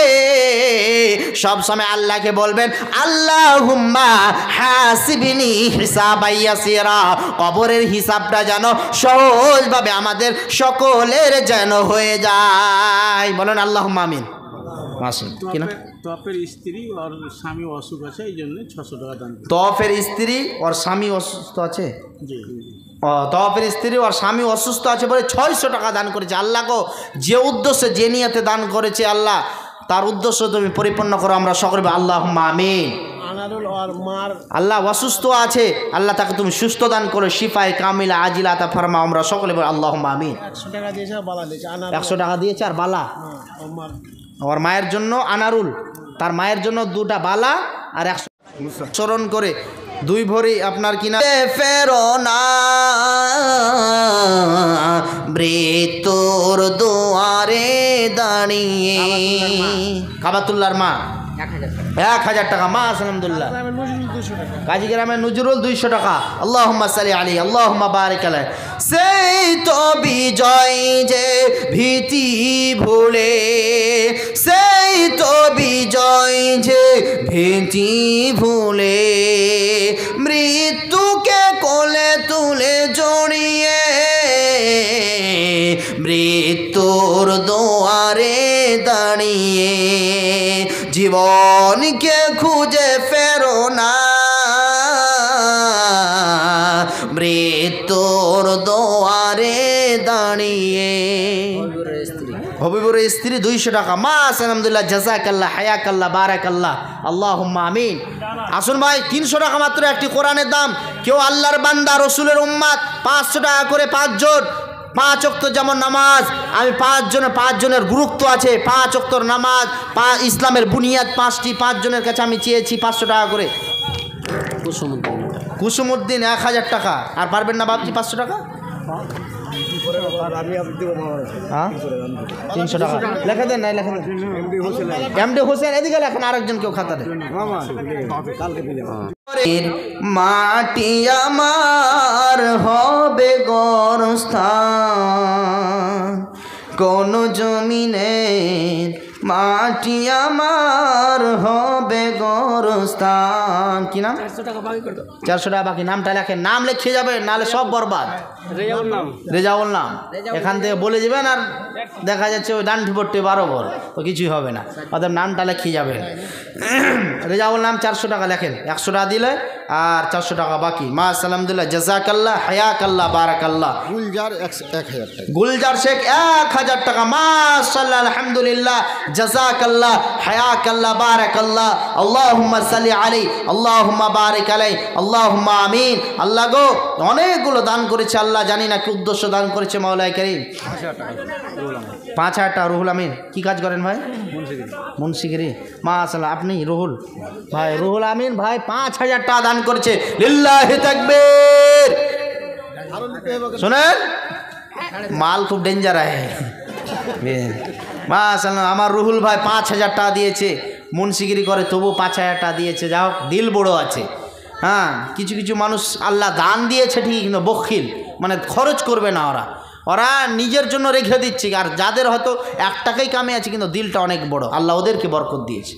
সব সময় আল্লাহকে বলবেন আল্লাহুম্মা হাসিবনি হিসাবাই ইয়াসিরা, কবরের হিসাবটা যেন সহজভাবে আমাদের সকলের যেন হয়ে যায়। বলেন আল্লাহুম্মা আমিন। কি না তপের স্ত্রী আর স্বামী অসুখ আছে এই জন্য 600 টাকা দান। তফের স্ত্রী ওর স্বামী অসুস্থ আছে, তফের স্ত্রী ওর স্বামী অসুস্থ আছে বলে 600 টাকা দান করেছে। আল্লাহ গো যে উদ্দেশ্যে যে নিয়তে দান করেছে আল্লাহ তার উদ্দেশ্য তুমি পরিপূর্ণ করো, আমরা সকলে আল্লাহুম্মা আমিন। আল্লাহ অসুস্থ আছে আল্লাহ তাকে তুমি সুস্থ দান করো, শিফায়ে কামিলা আজিলা আতা ফরমা, আমরা সকলে বলি আল্লাহুম্মা আমিন। 100 টাকা দিয়েছে বালা দিয়েছে, 100 টাকা দিয়েছে আর বালা আমার মায়ের জন্য আনারুল, তার মায়ের জন্য 2টা বালা আর 100 স্মরণ করে 2 ভরি আপনার কিনা ফেরো না মৃত্যুর দুয়ারে দাঁড়িয়ে। কাবাতুল্লাহর মা 1000 টাকা মা আলহামদুলিল্লাহ। কাজী গ্রামের নজরুল 200 টাকা। আল্লাহুম্মা সাল্লি আলাইহি আল্লাহুম্মা বারিক আলাইহি। সেই তো বিজয় যে ভীতি ভুলে, সেই তো বিজয় যে ভীতি ভুলে মৃত্যুকে কোলে তুলে জড়িয়ে মৃত্যুর দুয়ারে দাঁড়িয়ে জীবনকে খুঁজে ফেরো না মৃত্যুর দুয়ারে দাঁড়িয়ে। হবিবুরের স্ত্রী 200 টাকা মা আলহামদুলিল্লাহ জাযাকাল্লাহ হায়াকাল্লাহ বারাকাল্লাহ আল্লাহুম্মা আমিন। আসুন ভাই 300 টাকা মাত্র একটি কোরআনের দাম। কেউ আল্লাহর বান্দা রসুলের উম্মাত 500 টাকা করে 5 জন, 5 ওয়াক্ত যেমন নামাজ আমি 5 জনের গুরুত্ব আছে, 5 ওয়াক্তর নামাজ ইসলামের বুনিয়াদ 5টি, 5 জনের কাছে আমি চেয়েছি 500 টাকা করে। কুসুমউদ্দিন 1000 টাকা। আর পারবেন না বাবজি 500 টাকা হ্যাঁ 300 টাকা লেখা দেন, নাই লেখা দেন। এমডি হোসেন এদিকে লেখেন, আরেকজন কেউ খাতা দেন। মাটি আমার হবে গোরস্থান, কোন জমিনের মাটি আমার হবে গোরস্থান। কি নাম? 400 টাকা বাকি। নামটা লেখেন, নাম লিখে যাবেন, নাহলে সব বরবাদ। রেজাউল নাম এখান থেকে বলে যাবেন, আর দেখা যাচ্ছে ওই ডান ভর্তি 12 ভর, তো কিছুই হবে না। অর্থাৎ নামটা লিখে যাবেন। রেজাউল নাম 400 টাকা লেখেন, 100 টাকা দিলে আর 400 টাকা বাকি। মা আলহামদুলিল্লাহ, জাযাকাল্লাহ, হায়াকাল্লাহ, বারাকাল্লাহ। গুলজার 1000 টাকা। গুলজার শেখ 1000 টাকা। মাশাআল্লাহ, আলহামদুলিল্লাহ, জাযাকাল্লাহ, হায়াকাল্লাহ, বারাকাল্লাহ। আল্লাহুম্মা সাল্লি আলাইহি, আল্লাহুম্মা বারিক আলাইহি, আল্লাহুম্মা আমিন। আল্লাহ গো, অনেকগুলো দান করেছে আল্লাহ, জানি না কি উদ্দেশ্য দান করেছে মাওলাই কারীম। 5000 টাকা। রুহুল আমিন কি কাজ করেন ভাই? মুন্সিগিরি। মাশাআল্লাহ, আপনি রুহুল ভাই, রুহুল আমিন ভাই 5000 টাকা দান করেছে। লিল্লাহি তাকবীর। শুনেন, মাল খুব ডেঞ্জার আছে। মাশাআল্লাহ, আমার রুহুল ভাই 5000 টাকা দিয়েছে, মুন্সিগিরি করে তবু 5000 টাকা দিয়েছে। যা হোক, দিল বড় আছে। হ্যাঁ, কিছু কিছু মানুষ আল্লাহ দান দিয়েছে ঠিক, কিন্তু বখিল, মানে খরচ করবে না, ওরা নিজের জন্য রেখে দিচ্ছে। আর যাদের হয়তো 1 টাকাই কামে আছে, কিন্তু দিলটা অনেক বড়, আল্লাহ ওদেরকে বরকত দিয়েছে।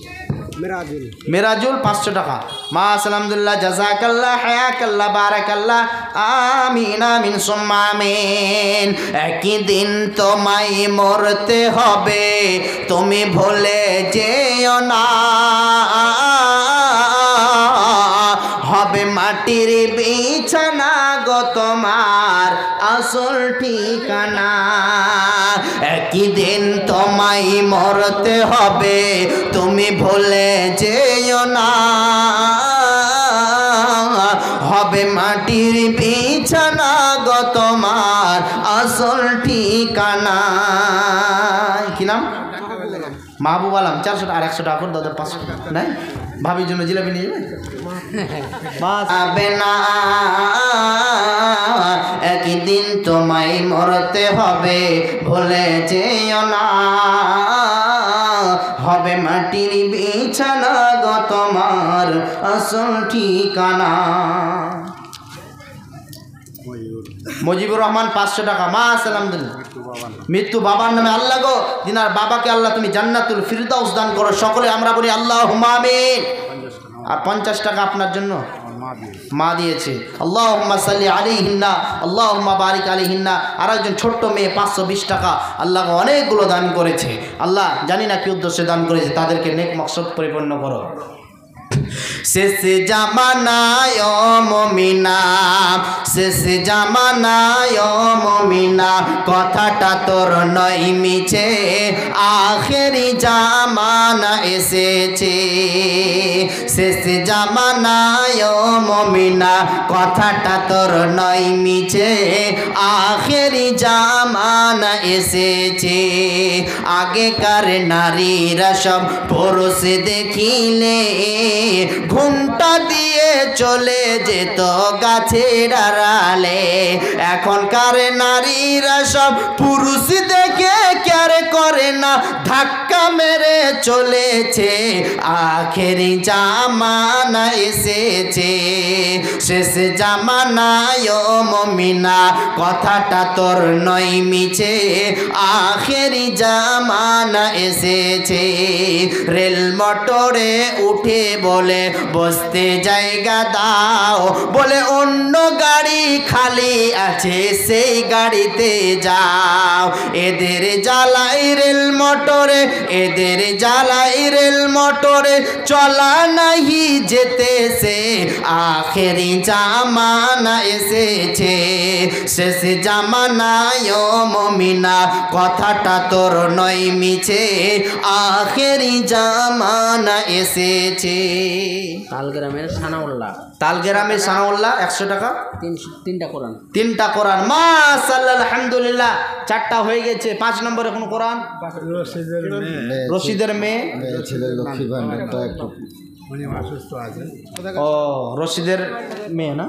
মেরাজুল 500 টাকা। মা আলহামদুলিল্লাহ, জাযাকাল্লাহ, হায়াকাল্লাহ, বারাকাল্লাহ, আমিন আমিন সুম্মা আমিন। একদিন তোমায় মরতে হবে, তুমি ভুলে যেও না, হবে মাটির বিছানা গো তোমার আসল ঠিকানা। একদিন তোমায় মরতে হবে, তুমি ভুলে যেও না, হবে মাটির বিছানা গো তোমার আসল ঠিকানা। কি নাম? মাহবুব আলম। 400 টাকা। আর 100 টাকা করে দাদা, 500 টাকা নাই? ভাবির জন্য জিলাপি নিয়ে যাবে? না, একদিন তোমায় মরতে হবে, ভুলে যেও না, হবে মাটির বিছানা গো তোমার আসল ঠিকানা। মুজিবুর রহমান 500 টাকা। মা আলহামদুলিল্লাহ, মৃত্যু বাবার নামে। আল্লাহ গো, দিনার বাবাকে আল্লাহ তুমি জান্নাতুল ফিরদাউস দান করো। সকলে আমরা বলি আল্লাহুম্মা আমিন। আর 50 টাকা আপনার জন্য মা দিয়েছে। আল্লাহুম্মা সাল্লি আলাইহিন্না, আল্লাহুম্মা বারিক আলাইহিন্না। আর একজন ছোট্ট মেয়ে 520 টাকা। আল্লাহ অনেকগুলো দান করেছে। আল্লাহ জানি না কি উদ্দেশ্যে দান করেছে, তাদেরকে নেক মকসদ পরিপূর্ণ করো। শেষ জামানায় ও মুমিনা, শেষ জামানায় ও মুমিনা, কথাটা তোর নয় মিছে, আখেরি জামানা এসেছে। শেষ জামানায় ও মুমিনা, কথাটা তোর নয় মিছে, আখেরি জামানা এসেছে। আগেকার নারীরা সব পুরুষ দেখিলে ঘুমটা দিয়ে চলে যেত গাছের আড়ালে। এখনকার নারীরা সব পুরুষ দেখে কেয়ার করে না, ধাক্কা মেরে চলেছে, আখেরি জামানা এসেছে। শেষ জামানায় ও মুমিনা, কথাটা তোর নয় মিছে, আখেরি জামানা এসেছে। রেল মোটরে উঠে বলে বসতে জায়গা দাও, বলে অন্য গাড়ি খালি আছে সেই গাড়িতে যাও। এদের জ্বালাই রেল মোটরে, এদের জ্বালাই রেল মোটরে, চলা নাহি যেতেছে, আখেরি জামানা এসেছে। শেষ জামানায় ও মুমিনা, কথাটা তোর নয় মিছে, আখেরি জামানা এসেছে। তালগ্রামের সানাউল্লাহ, তালগ্রামের সানাউল্লাহ 100 টাকা। 3টা কোরআন। 3টা কোরআন। মাশাআল্লাহ, আলহামদুলিল্লাহ, 4টা হয়ে গেছে। 5 নম্বরে কোন কোরআন? রশিদের মেয়ে। ছেলে লক্ষ্মী ভান্ডারটা একটু উনি অসুস্থ আছেন। ও রশিদের মেয়ে না,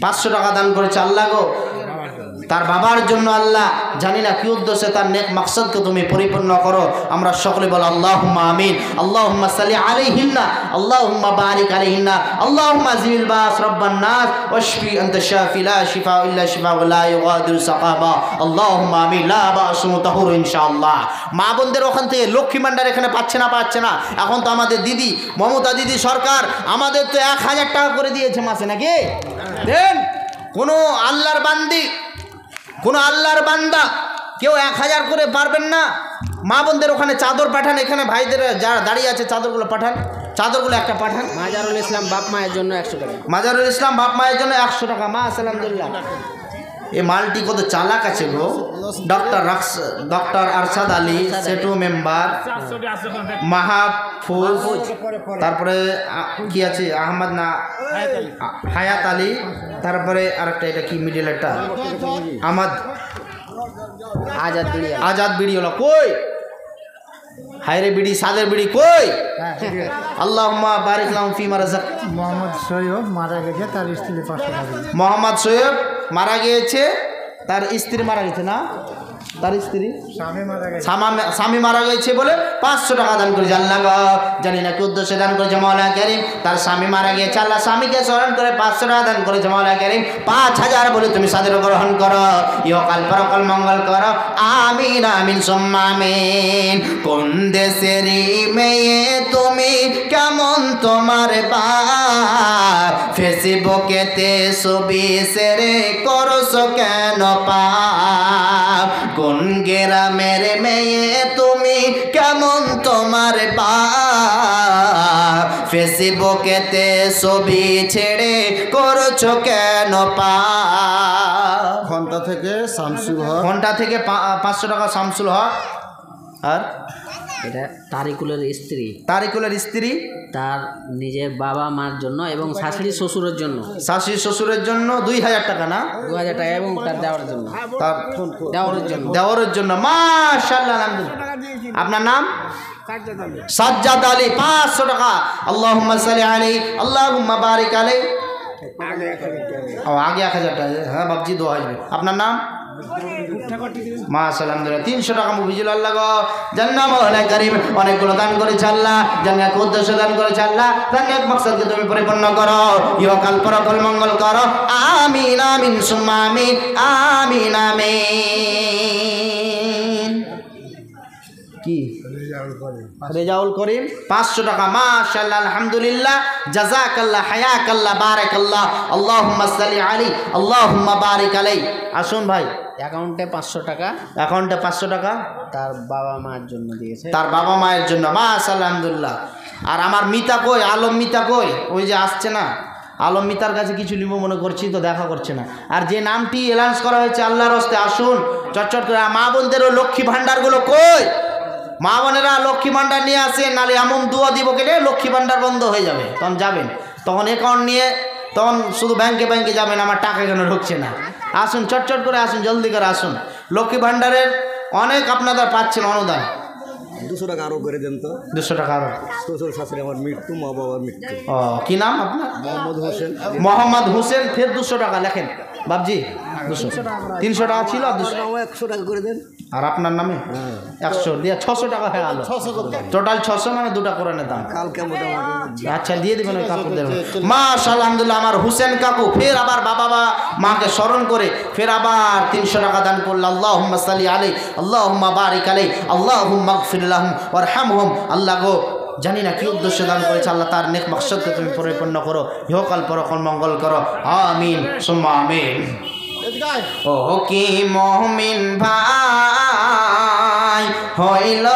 500 টাকা দান করেছে। আল্লাহ গো তার বাবার জন্য আল্লাহ জানি না কি উদ্দেশ্যে তার নেক মাকসাদকে তুমি পরিপূর্ণ করো। আমরা সকলে বল আল্লাহুম্মা আমিন। আল্লাহুম্মা সাল্লি আলাইহিন্না, আল্লাহুম্মা বারিক আলাইহিন্না, আল্লাহুম্মা জিল বাস রব্বান নাস ওয়াশফি আনতা শাফি লা শিফা ইল্লা শিফা ওয়া লা ইউগাদিরু সাকামা। আল্লাহুম্মা আমিন। লা বাসু তাহুর ইনশাআল্লাহ। মা বোনদের ওখান থেকে লক্ষ্মী ভান্ডার এখানে পাচ্ছে না। এখন তো আমাদের দিদি মমতা দিদি সরকার আমাদের তো 1000 টাকা করে দিয়েছে মাসে, নাকি দেন? কোনো আল্লাহর বান্দা কেউ 1000 করে পারবেন না? মা বোনদের ওখানে চাদর পাঠান, এখানে ভাইদের যারা দাঁড়িয়ে আছে চাদরগুলো পাঠান, চাদরগুলো একটা পাঠান। মাজারুল ইসলাম বাপ মায়ের জন্য 100 টাকা। মাজারুল ইসলাম বাপ মায়ের জন্য 100 টাকা। মা আলহামদুলিল্লাহ। এই মালটি কত চালাক আছে গো। ডক্টর আরশাদ আলী, সেটু মেম্বার, মাহফুজ, তারপরে কি আছে আহমদ না হায়াত আলী, তারপরে আরেকটা এটা কি মিডিল একটা আহমদ আজাদ বিড়ি হলো কই? হায়রে বিড়ি সাদের বিড়ি কই? আল্লাহুম্মা বারিক লাহুম ফিমা রাযাক। মোহাম্মদ সৈয়দ মারা গেছে, তার স্ত্রী 500 টাকা। মোহাম্মদ সৈয়দ মারা গিয়েছে, তার স্ত্রী মারা গেছে না, তার স্ত্রী স্বামী মারা গেছে বলে 500 টাকা দান করেছে। আল্লাহ জানি না কি উদ্দেশ্যে দান করেছে মাওলা কারীম। তার স্বামী মারা গিয়েছে, আল্লাহ স্বামীকে স্মরণ করে 500 টাকা দান করেছে মাওলা কারীম। 5000 বলে তুমি সাদর গ্রহণ করো, ইহকাল পরকাল মঙ্গল করো। আমিন আমিন সুম্মা আমিন। কোন দেশেরই মেয়ে তুমি, কেমন তোমার বাপ, ফেসবুকেতে ছবি শেয়ার করছো কেন পাপ? কোন গ্রামের মেয়ে তুমি, কেমন তোমার বাপ, ফেসবুকেতে ছবি ছেড়ে করছো কেন পাপ? ঘন্টা থেকে শামসুল হক। ঘন্টা থেকে 500 টাকা শামসুল হক। আর এটা তারিকুলের স্ত্রী, তার নিজের বাবা মার জন্য এবং শাশুড়ি শ্বশুরের জন্য 2000 টাকা না, 2000 টাকা, এবং তার দেওয়ারের জন্য মাশাআল্লাহ আলহামদুলিল্লাহ। আপনার নাম? সাজ্জাদ আলী, 500 টাকা। আল্লাহুম্মা সাল্লি আলাইহি, আল্লাহুম্মা বারিক আলাইহি। আগে 1000 টাকা। হ্যাঁ বাবজি দোয়া আসবে। আপনার নাম? মাশাআল্লাহ আলহামদুলিল্লাহ। 300 টাকা মুফিজুল। আল্লাহ গো জান্নাত মাওলা কারীম অনেকগুলো দান করেছে আল্লাহ, জান্নাত উদ্দেশ্য দান করেছে আল্লাহ, জান্নাত মাকসাদকে তুমি পরিপূর্ণ করো, ইহকাল পরকাল মঙ্গল করো। আমিন আমিন সুম্মা আমিন। আমিন আমিন। কি রেজাউল করিম 500 টাকা। মাশাআল্লাহ আলহামদুলিল্লাহ। জাযাকাল্লাহ, হায়াকাল্লাহ, বারাকাল্লাহ। আল্লাহুম্মা সাল্লি আলাইহি, আল্লাহুম্মা বারিক আলাইহি। আসুন ভাই, অ্যাকাউন্টে 500 টাকা, অ্যাকাউন্টে 500 টাকা তার বাবা মায়ের জন্য দিয়েছে, তার বাবা মায়ের জন্য। মাশাআল্লাহ আলহামদুলিল্লাহ। আর আমার মিতা কই, আলম মিতা কই? ওই যে আসছে না, আলম মিতার কাছে কিছু নিব মনে করছি তো দেখা করছে না। আর যে নামটি এলাউন্স করা হয়েছে আল্লাহর হস্তে, আসুন চটচট করে। মা বোনদেরও লক্ষ্মী ভাণ্ডারগুলো কই? মা বোনেরা লক্ষ্মী ভাণ্ডার নিয়ে আসেন, নাহলে এমন দুয়া দিব কেটে লক্ষ্মী ভাণ্ডার বন্ধ হয়ে যাবে। তখন যাবেন, তখন অ্যাকাউন্ট নিয়ে তখন শুধু ব্যাংকে যাবেন, আমার টাকা কেন ঢুকছে না। আসুন চটচট করে আসুন, জলদি করে আসুন। লক্ষ্মী ভাণ্ডারের অনেক আপনারা পাচ্ছেন অনুদান। 200 টাকা আরো করে দেন তো। 200 টাকা আরো। শ্বশুর শাশুড়ি আমার মৃত্যু, মা বাবার মৃত্যু। ও কি নাম আপনার? মোহাম্মদ মোহাম্মদ হোসেন। হোসেন। ফের 200 টাকা লেখেন বাবজি। 200 300 টাকা ছিল, 100 টাকা করে দেন। আর আপনার নামে 100 দিয়ে 600 টাকা হয়ে গেল। টোটাল 600, মানে 2টা কোরআনের দাম। কালকে মোটামুটি আচ্ছা দিয়ে দিবেন ওই কাকুদের। মাশাআল্লাহ আলহামদুলিল্লাহ। আমার হুসেন কাকু ফের আবার বাবা মাকে স্মরণ করে ফের আবার 300 টাকা দান করল। আল্লাহুম্মা সাল্লি আলাইহি, আল্লাহুম্মা বারিক আলাইহি, আল্লাহুম্মা গফির লাহুম ওয়ারহামহুম। আল্লাহ গো জানি না কি উদ্দেশ্যে দান করেছে আল্লাহ, তার নেক মাকসাদকে তুমি পরিপূর্ণ করো, ইহকাল পরকাল মঙ্গল করো। আমিন সুম্মা আমিন। ও কি মুমিন ভাই হইল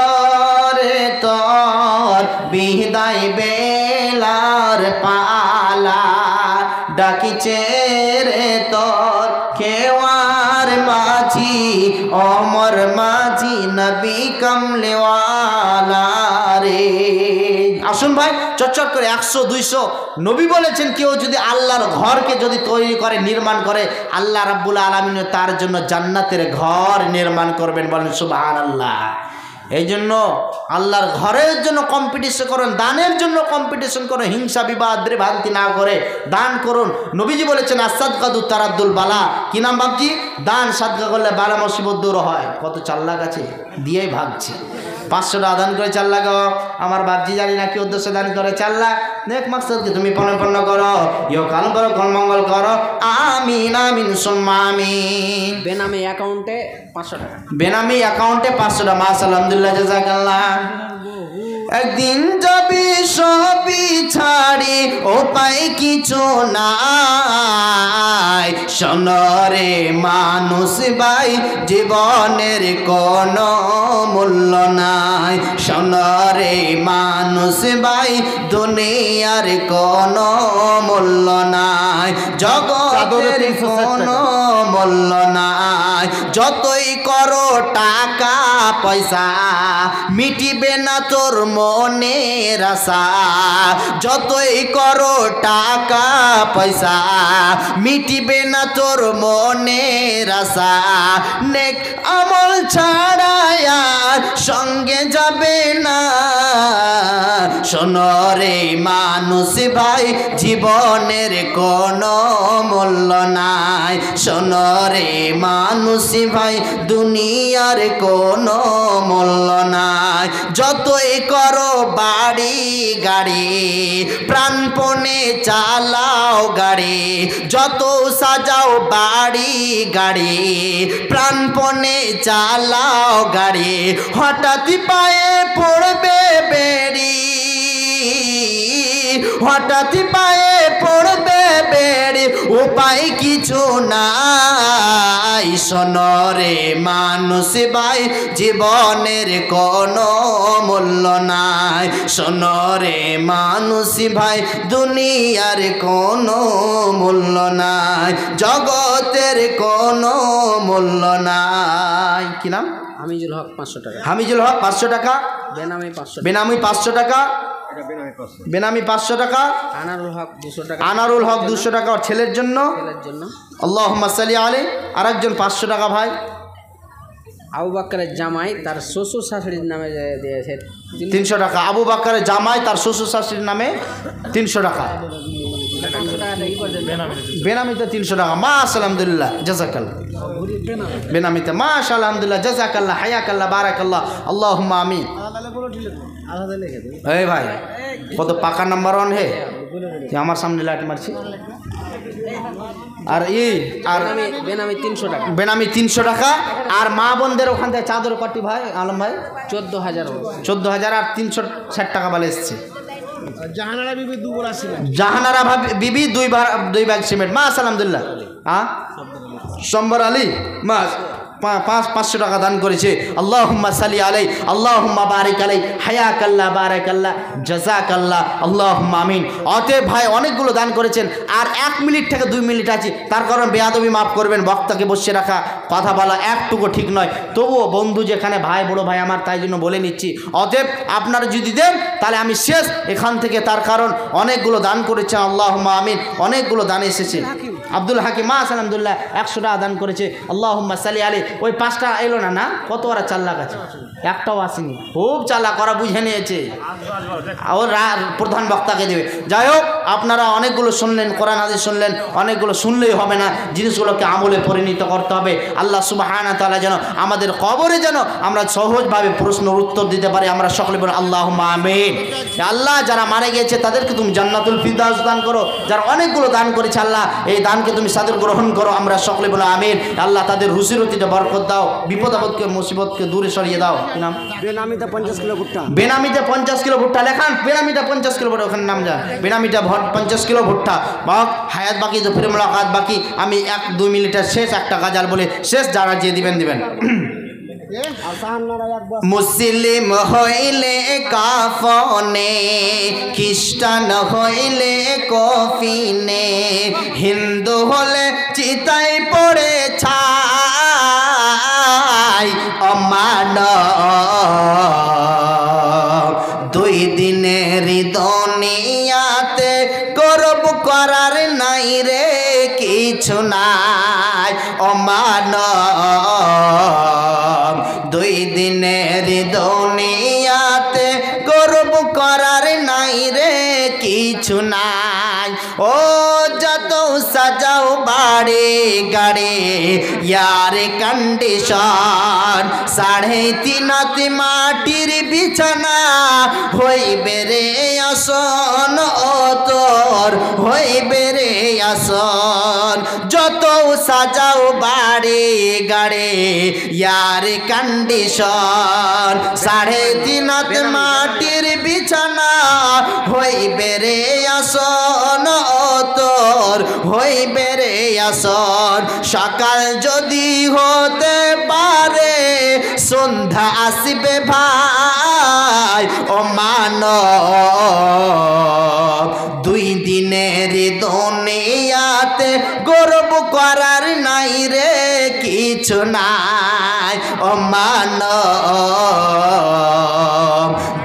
রে তোর বিদায় বেলার পালা, ডাকিছে রে তোর খেওয়ার মাঝি, অমর মাঝি নবী কামলেওয়ালা রে। আসুন ভাই চটচট করে 100-200 নবী বলেছেন, কেউ যদি আল্লাহর ঘরকে যদি তৈরি করে, নির্মাণ করে, আল্লাহ রাব্বুল আলামিন তার জন্য জান্নাতের ঘর নির্মাণ করবেন। বলেন সুবহানাল্লাহ। এই জন্য আল্লাহর ঘরের জন্য কম্পিটিশন করুন, দানের জন্য কম্পিটিশন করুন, হিংসা বিবাদ বিভ্রান্তি না করে দান করুন। নবীজি বলেছেন আসাদকাদু তারাদ্দুল বালা। কি নাম বাপজি? দান সাদকা করলে বালা মুসিবত দূর হয়। কত 4 লাখ আছে দিয়েই ভাগছে। 500 টাকা দান করে 4 লাখ, আমার বাপজি জানি না কি উদ্দেশ্যে দান করে 4 লাখ। নেক মাকসাদকে তুমি পূর্ণ করো, ইহকাল করো, কর্মঙ্গল করো। আমিন আমিন সুম্মা আমিন। বেনামি অ্যাকাউন্টে 500 টাকা। বেনামি অ্যাকাউন্টে 500 টাকা। মাশাআল্লাহ, আলহামদুলিল্লাহ, জাযাকাল্লাহ। একদিন যাবি সবই ছাড়ি, উপায় কিছু নাই। শোনরে মানুষ ভাই, জীবনের কোনো মূল্য নাই। শোনরে মানুষ ভাই, দুনিয়ার কোনো মূল্য নাই। জগতের কোনো মূল্য নাই। যতই করো টাকা পয়সা, মিটিবে না তোর মনের আশা। যতই করো টাকা পয়সা, মিটিবে না তোর মনের আশা। নেক আমল ছাড়া আর সঙ্গে যাবে না। শোনরে মানুষ ভাই, জীবনের কোনো মূল্য নাই। শোনরে মানুষ ভাই, দুনিয়ার কোনো মূল্য নাই। যতই করো বাড়ি গাড়ি, প্রাণপণে চালাও গাড়ি। যত সাজাও বাড়ি গাড়ি, প্রাণপণে চালাও গাড়ি। হঠাৎ পায়ে পড়বে বেড়ি, হঠাৎ পায়ে পড়বে বেড়ি, উপায় কিছু নাই। শোনরে মানুষ ভাই, জীবনের কোনো মূল্য নাই। শোনরে মানুষ ভাই, দুনিয়ার কোনো মূল্য নাই। জগতের কোনো মূল্য নাই। কি নাম? হামিজুল হক 500 টাকা। হামিজুল হক 500 টাকা। বেনামি 500 টাকা। বেনামি 500 টাকা। বেনামি 500 টাকা। আনারুল হক 200 টাকা। আনারুল হক 200 টাকা। ওর ছেলের জন্য, ছেলের জন্য। আল্লাহুম্মা সাল্লি আলাইহি। আরেকজন 500 টাকা ভাই। আবু বকরের জামাই তার শ্বশুর শাশুড়ির নামে দিয়েছে 300 টাকা। আবু বকরের জামাই তার শ্বশুর শাশুড়ির নামে 300 টাকা। বেনামিতে 300 টাকা। মাশাআল্লাহ, আলহামদুলিল্লাহ, জাযাকাল্লাহ। বেনামিতে মাশাআল্লাহ, আলহামদুলিল্লাহ, জাযাকাল্লাহ, হায়াকাল্লাহ, বারাকাল্লাহ, আল্লাহুম্মা আমিন। এই ভাই, কত পাকা নাম্বার 1 হে, আমার সামনে লাইট মারছি। আর আর বেনামি 300 টাকা। বেনামি 300 টাকা। আর মা বোনদের ওখান থেকে চাদর কটি ভাই আলম ভাই? 14,000। 14,000 আর 360 টাকা বলে এসছে। জাহানারা বিবি 2 বার আসিলেন। জাহানারা বিবি 2 ব্যাগ সিমেন্ট। মাস আলহামদুলিল্লাহ। সম্বর আলী মাস 500 টাকা দান করেছে। আল্লাহুম্মা সাল্লি আলাইহি, আল্লাহুম্মা বারিক আলাইহি, হায়াকাল্লাহ, বারাকাল্লাহ, জাযাকাল্লাহ, আল্লাহুম্মা আমিন। অতএব ভাই অনেকগুলো দান করেছেন। আর 1 মিনিট থেকে 2 মিনিট আছে, তার কারণ বেয়াদবি মাফ করবেন, বক্তাকে বসে রাখা, কথা বলা একটুকু ঠিক নয়। তবুও বন্ধু যেখানে ভাই, বড় ভাই আমার, তাই জন্য বলে নিচ্ছি। অতএব আপনারা যদি দেন তাহলে আমি শেষ এখান থেকে, তার কারণ অনেকগুলো দান করেছেন। আল্লাহুম্মা আমিন। অনেকগুলো দান এসেছে। আব্দুল হাকিম মাস আলহামদুলিল্লাহ 100 টাকা দান করেছে। আল্লাহুম্মা সাল্লি আলাইহি। ওই 5টা এলো না, না কত ওরা 4 লাখ আছে, একটাও আসেনি। খুব চালাক, ওরা বুঝে নিয়েছে, ওর প্রধান বক্তাকে দেবে। যাই হোক, আপনারা অনেকগুলো শুনলেন, কোরআন হাদিস শুনলেন, অনেকগুলো শুনলেই হবে না, জিনিসগুলোকে আমলে পরিণত করতে হবে। আল্লাহ সুবহানাহু ওয়া তাআলা যেন আমাদের কবরে যেন আমরা সহজভাবে প্রশ্নের উত্তর দিতে পারি। আমরা সকলে বলি আল্লাহুম্মা আমিন। আল্লাহ, যারা মারা গিয়েছে তাদেরকে তুমি জান্নাতুল ফিরদাউস দান করো। যারা অনেকগুলো দান করেছে আল্লাহ, এই দানকে তুমি সাদর গ্রহণ করো। আমরা সকলে বলি আমিন। আল্লাহ তাদের রুজিরুটিতে বরকত দাও, বিপদ আপদকে মুসিবতকে দূরে সরিয়ে দাও। কি নাম? বেনামিতে 50 কিলো ভুট্টা। বেনামিতে 50 কিলো ভুট্টা লেখান। বেনামিতে 50 কিলো ভুট্টা, ওখানে নাম যা। বেনামিতে 50 কিলো ভুট্টা। বাক হায়াত বাকি, তো ফিরে মোলাকাত বাকি। আমি 1-2 মিনিটের শেষ একটা গাজাল বলে শেষ, যারা যে দিবেন দিবেন। মুসলিম হইলে কাফনে, খ্রিস্টান হইলে কফিনে, হিন্দু হলে চিতায় পড়ে ছাই। অমান 2 দিনের দুনিয়াতে গর্ব করার নাই রে কিছু নাই। অমান দুই দিনের দুনিয়াতে গর্ব করার নাই রে কিছু নাই। ও যত সাজাও বাড়ি গাড়ি ইয়ার কন্ডিশন, 3.5 মাটির বিছানা হইবে রে আসন, ও তোর হইবে রে আসন। যত সাজাও বাড়ি গাড়ি ইয়ার কন্ডিশন, 3.5 মাটির বিছানা হইবে রে আসন, ও তোর হইবে রে আসন। সকাল যদি হতে পারে সন্ধ্যা আসবে ভাই ও মানব, দুই দিনের দুনিয়াতে গর্ব করার নাই রে কিছু নাই ও মানব,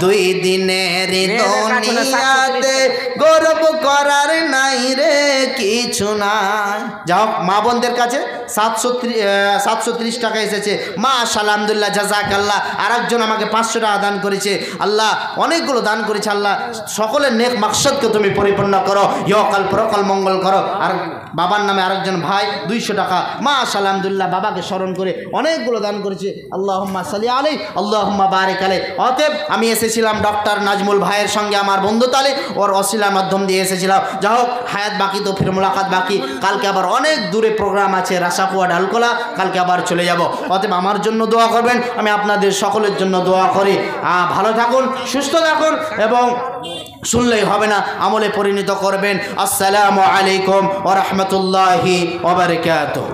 দুই দিনের দুনিয়াতে গর্ব করার নাই রে কিছু নাই। যাও মা বোনদের কাছে 730 টাকা এসেছে, মাশাআল্লাহ আলহামদুলিল্লাহ জাযাকাল্লাহ। আর একজন আমাকে 500 টাকা দান করেছে। আল্লাহ অনেকগুলো দান করেছে। আল্লাহ সকলের নেক মাকসাদকে তুমি পরিপূর্ণ করো, ইহকাল পরকাল মঙ্গল করো। আর বাবার নামে আরেকজন ভাই 200 টাকা, মাশাআল্লাহ আলহামদুলিল্লাহ বাবাকে স্মরণ করে অনেকগুলো দান করেছে। আল্লাহুম্মা সাল্লি আলাইহি আল্লাহুম্মা বারিক আলাইহি। অতএব আমি এসেছিলাম ডক্টর নাজমুল ভাইয়ের সঙ্গে আমার বন্ধুতালে ওর অসিলার মাধ্যম দিয়ে এসেছিলাম। যা হোক হায়াত বাকি তো ফির মোলাকাত বাকি। কালকে আবার অনেক দূরে প্রোগ্রাম আছে, রাসাকুয়া ডালকোলা, কালকে আবার চলে যাব। অতএব আমার জন্য দোয়া করবেন, আমি আপনাদের সকলের জন্য দোয়া করি। ভালো থাকুন, সুস্থ থাকুন এবং শুনলেই হবে না আমলে পরিণত করবেন। আসসালামু আলাইকুম ওয়া রাহমাতুল্লাহি ওয়া বারাকাতুহু।